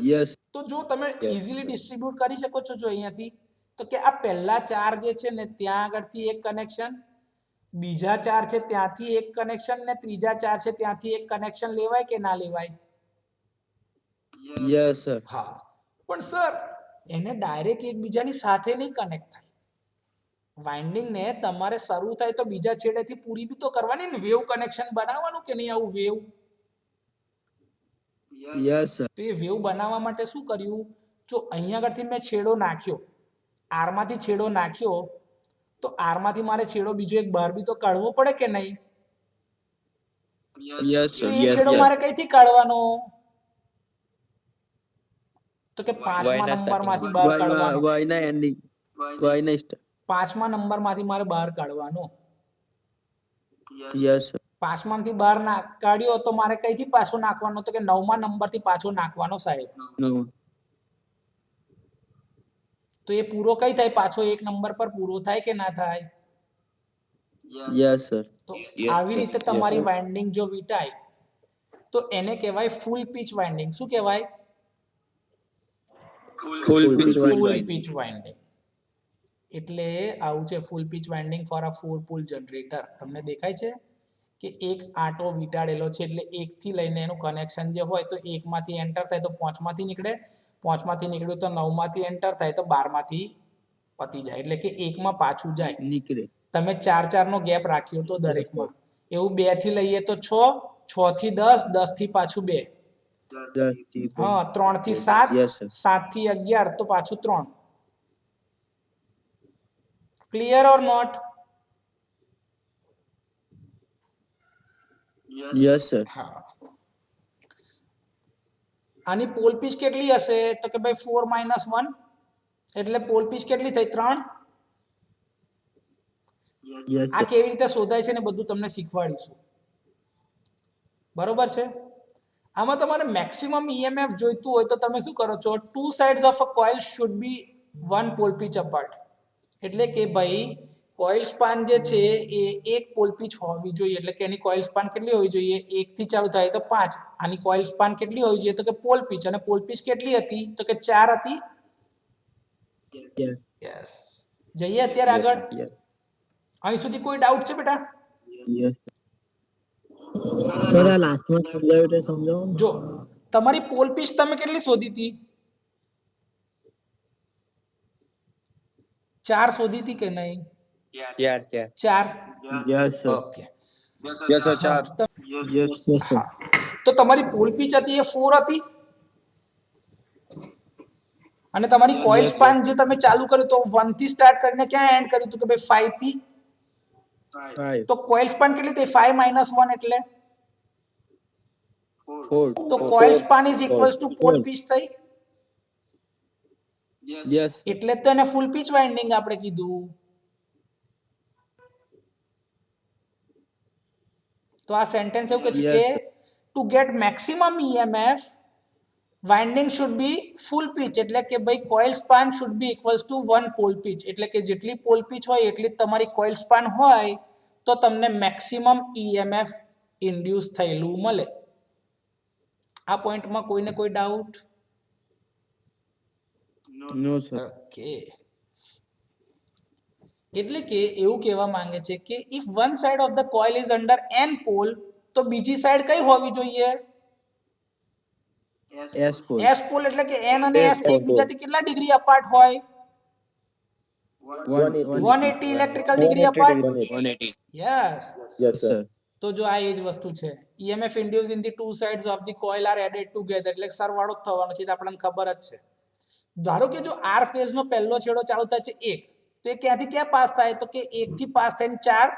S2: યસ
S1: તો જો તમે
S4: Yes.
S1: ઇઝીલી ડિસ્ટ્રીબ્યુટ કરી શકો છો જો અહીંયાથી, તો કે આ પહેલા 4 જે છે ને ત્યાં આગળથી એક કનેક્શન, બીજા 4 છે ત્યાંથી એક કનેક્શન ને ત્રીજા 4 છે ત્યાંથી એક કનેક્શન લેવાય કે ના લેવાય?
S2: યસ સર
S1: હા. પણ સર એને ડાયરેક્ટ એકબીજાની સાથે નહીં કનેક્ટ થાય. વાઇન્ડિંગ ને તમારે શરૂ થાય તો બીજા છેડેથી પૂરી બી તો કરવાની ને, વેવ કનેક્શન બનાવવાનું કે નહીં? આવું વેવ,
S2: યસ સર
S1: તો એ વેવ બનાવવા માટે શું કર્યું? જો અહીંયા આગળથી મેં છેડો નાખ્યો, આરમાંથી છેડો નાખ્યો, તો આરમાંથી મારે છેડો બીજો એક બહાર બી તો કાઢવો પડે કે નહીં?
S2: યસ
S1: તો
S2: સર
S1: એ
S2: યસ
S1: છેડો મારે કઈથી કાઢવાનો? તો કે 5મા
S5: ના
S1: નંબરમાંથી બહાર કાઢવાનો.
S2: વાય ના એન્ડિંગ વાય ના સ્ટાર્ટ
S1: 5મા નંબરમાંથી મારે બહાર કાઢવાનો.
S2: યસ સર
S1: 5માંથી બહાર કાઢ્યો તો મારે કઈથી પાછો નાખવાનો? તો કે 9મા નંબરથી પાછો નાખવાનો સાહેબ.
S2: નો
S1: તો એ પૂરો કઈ થાય? પાછો 1 નંબર પર પૂરો થાય કે ના થાય?
S2: યસ સર
S1: તો આવી રીતે તમારી વાઇન્ડિંગ જો વીટાય તો એને કહેવાય ફૂલ પીચ વાઇન્ડિંગ. શું કહેવાય?
S2: Full pitch
S1: full pitch winding. એટલે આવું છે full pitch winding for a 4 pole generator. તમને દેખાય છે કે એક આંટો વીંટાળેલો છે એટલે 1 થી લઈને એનું કનેક્શન જે હોય તો 1 માંથી એન્ટર થાય તો 5 માંથી નીકળે, 5 માંથી નીકળ્યું તો 9 માંથી એન્ટર થાય તો 12 માંથી પતી જાય, એટલે કે 1 માં પાછું જાય.
S2: નીકળે
S1: તમે 4 નો ગેપ રાખ્યો તો દરેકમાં. એવું 2 થી લઈએ તો 6, 6 થી 10, 10 થી પાછું 2,
S2: 10 થી
S1: હા 3 થી 7,
S2: યસ સર
S1: 7 થી 11 તો પાછું 3. Clear or not?
S2: Yes, sir.
S1: હા આની પોલ પીચ કેટલી હશે તો કે ભાઈ 4 - 1 એટલે પોલ પીચ કેટલી થઈ 3
S2: Yes,
S1: આ
S2: sir.
S1: કેવી રીતે શોધાય છે ને બધું તમને શીખવાડીશું બરોબર છે આમાં તમારે મેક્સિમમ EMF જોઈતું હોય તો તમે શું કરો છો two sides of a coil should be 1 pole pitch apart એટલે કે ભાઈ કોઇલ સ્પાન જે છે એ એક પોલ પીચ હોવી જોઈએ એટલે કે એની કોઇલ સ્પાન કેટલી હોવી જોઈએ 1 થી ચાલુ થાય તો 5 આની કોઇલ સ્પાન કેટલી હોવી જોઈએ તો કે પોલ પીચ અને પોલ પીચ કેટલી હતી તો કે 4 હતી
S2: Yes.
S1: યસ જઈએ અત્યારે આગળ
S2: Yes.
S1: અહીં સુધી કોઈ ડાઉટ છે બેટા
S2: Yes. સર આ લાસ્ટમાં સમજાવ્યું તે સમજાવો ને.
S1: જો તમારી પોલ પીચ તમે કેટલી શોધી હતી 4 શોધી હતી કે નહીં
S5: Yes, yes.
S1: 4
S2: Yes, sir.
S1: Okay
S5: Yes, sir.
S1: હા,
S5: 4.
S2: Yes, yes, sir.
S1: હા તો તમારી પોલ પીચ હતી એ 4 હતી અને તમારી કોઇલ
S2: Yes,
S1: સ્પાન જે તમે ચાલુ કર્યું તો 1 થી સ્ટાર્ટ કરીને ક્યાં એન્ડ કર્યું તો કે ભાઈ 5 થી
S2: 5.
S1: તો કોઇલ સ્પાન કેટલી થઈ 5 - 1 એટલે
S2: 4.
S1: તો coil span is equals to pole
S2: Four.
S1: Pitch થઈ
S2: Yes.
S1: એટલે તો એને ફૂલ પીચ વાઇન્ડિંગ આપણે કીધું તો આ સેન્ટેન્સ એવું કહે છે
S2: Yes,
S1: કે
S2: sir.
S1: To get maximum EMF winding should be full pitch એટલે કે ભાઈ coil span should be equals to 1 pole pitch એટલે કે જેટલી પોલ પીચ હોય એટલી તમારી કોઇલ સ્પાન હોય તો તમને મેક્સિમમ EMF ઇન્ડ્યુસ થયેલું મળે આ પોઈન્ટમાં કોઈને કોઈ ડાઉટ
S2: No, sir.
S1: ઓકે એટલે કે એવું કહેવા માંગે છે કે if one side of the coil is under n pole તો બીજી સાઇડ કઈ હોવી જોઈએ
S2: S pole.
S1: s પોલ એટલે કે n અને
S2: S
S1: s
S2: pole.
S1: એકબીજાથી કેટલા ડિગ્રી અપાર્ટ હોય
S2: 180.
S1: 180 electrical degree apart
S2: 180.
S1: Yes
S2: Yes, sir.
S1: તો જો આ એ જ વસ્તુ છે EMF induce in the two sides of the coil are added together એટલે સરવાળો જ થવાનો છે એ તો આપણને ખબર જ છે ધારો કે જો r ફેઝ નો પહેલો છેડો ચાલુ થાય છે 1 તો એ ક્યાંથી ક્યાં પાસ થાય તો કે 1 થી પાસ થઈને 4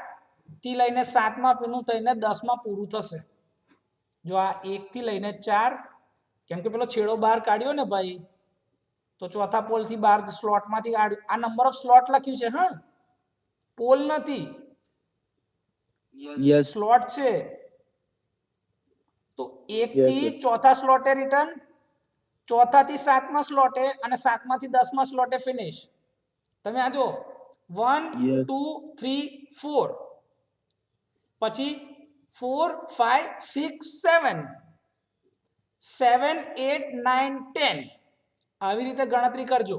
S1: થી લઈને 7 માં પીનું થઈને 10 માં પૂરું થશે જો આ 1 થી લઈને 4 કેમ કે પેલો છેડો બહાર કાઢ્યો ને ભાઈ તો ચોથા પોલ થી બહાર સ્લોટ માંથી આ નંબર ઓફ સ્લોટ લખ્યું છે હા પોલ નથી
S2: Yes.
S1: સ્લોટ છે તો 1
S2: Yes,
S1: થી
S2: sir.
S1: ચોથા સ્લોટે રિટર્ન ચોથા થી 7મા સ્લોટે અને 7મા થી 10મા સ્લોટે ફિનિશ તમે આ જો 1
S2: Yes.
S1: 2 3 4 પછી 4 5 6 7 7 8 9 10 આવી રીતે ગણતરી કરજો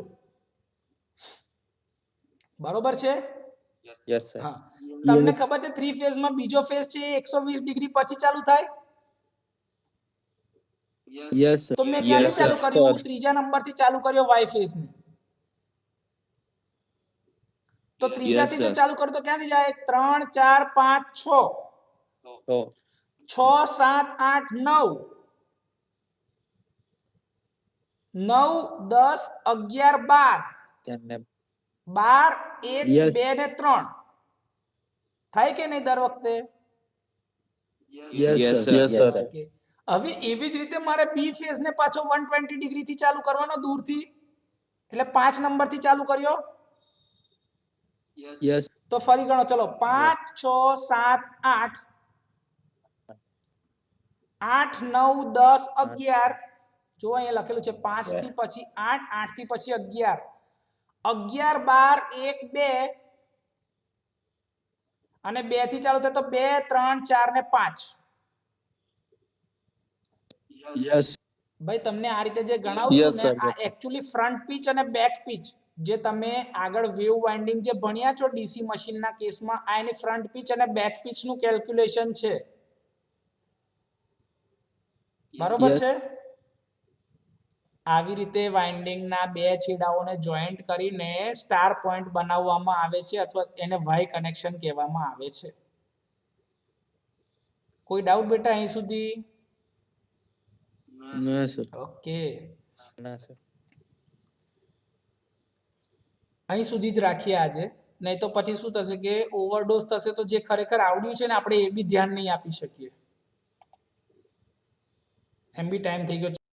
S1: બરોબર છે
S5: Yes, sir.
S1: હા તમને ખબર છે 3 ફેઝ માં બીજો ફેઝ છે એ 120 ડિગ્રી પછી ચાલુ થાય
S2: Yes, sir.
S1: તો મેં
S5: Yes,
S1: ક્યાંથી ચાલુ
S5: sir.
S1: કર્યું ત્રીજા નંબર થી ચાલુ કર્યો વાય ફેઝ ને તો ત્રીજા થી જો
S5: sir.
S1: ચાલુ કરો તો ક્યાંથી જાય 3 4 5 6
S5: So,
S1: 6 7 8 9 9 10 11 12
S5: then
S1: 12 1
S2: Yes.
S1: 2 ને 3 થાય કે નહીં દર વખતે
S2: Yes,
S5: Yes,
S2: sir.
S5: sir. Yes, sir.
S1: Okay હવે એવી જ રીતે મારે બી ફેઝ ને પાછો 120 ડિગ્રી થી ચાલુ કરવાનો દૂરથી એટલે 5 નંબર થી ચાલુ કર્યો
S2: Yes.
S1: તો ફરી ગણો ચલો 5 6 7 8 8 9 10 11 જો અહીંયા લખેલું છે 5 થી પછી 8 8 થી પછી 11 11 12 1 2 અને 2 થી ચાલુ થાય તો 2 3 4 ને 5
S2: Yes.
S1: ભાઈ તમને આ રીતે જે ગણાવું
S5: Yes,
S1: છું ને
S5: sir.
S1: આ એકચ્યુઅલી ફ્રન્ટ પીચ અને બેક પીચ જે તમે આગળ વેવ વાઇન્ડિંગ જે ભણ્યા છો ડીસી મશીનના કેસમાં આ એની ફ્રન્ટ પીચ અને બેક પીચ નું કેલ્ક્યુલેશન છે બરોબર
S2: Yes.
S1: છે આવી રીતે વાઇન્ડિંગના બે છેડાઓને જોઈન્ટ કરીને સ્ટાર પોઈન્ટ બનાવવામાં આવે છે અથવા એને વાય કનેક્શન કહેવામાં આવે છે કોઈ ડાઉટ બેટા અહીં સુધી
S2: No, sir.
S1: Okay
S5: no, sir.
S1: અહીં સુધી જ રાખીએ આજે નહીં તો પછી શું થશે કે ઓવરડોઝ થશે તો જે ખરેખર આવડ્યું છે ને આપણે એ બી ધ્યાન નહીં આપી શકીએ એમ બી ટાઈમ થઈ ગયો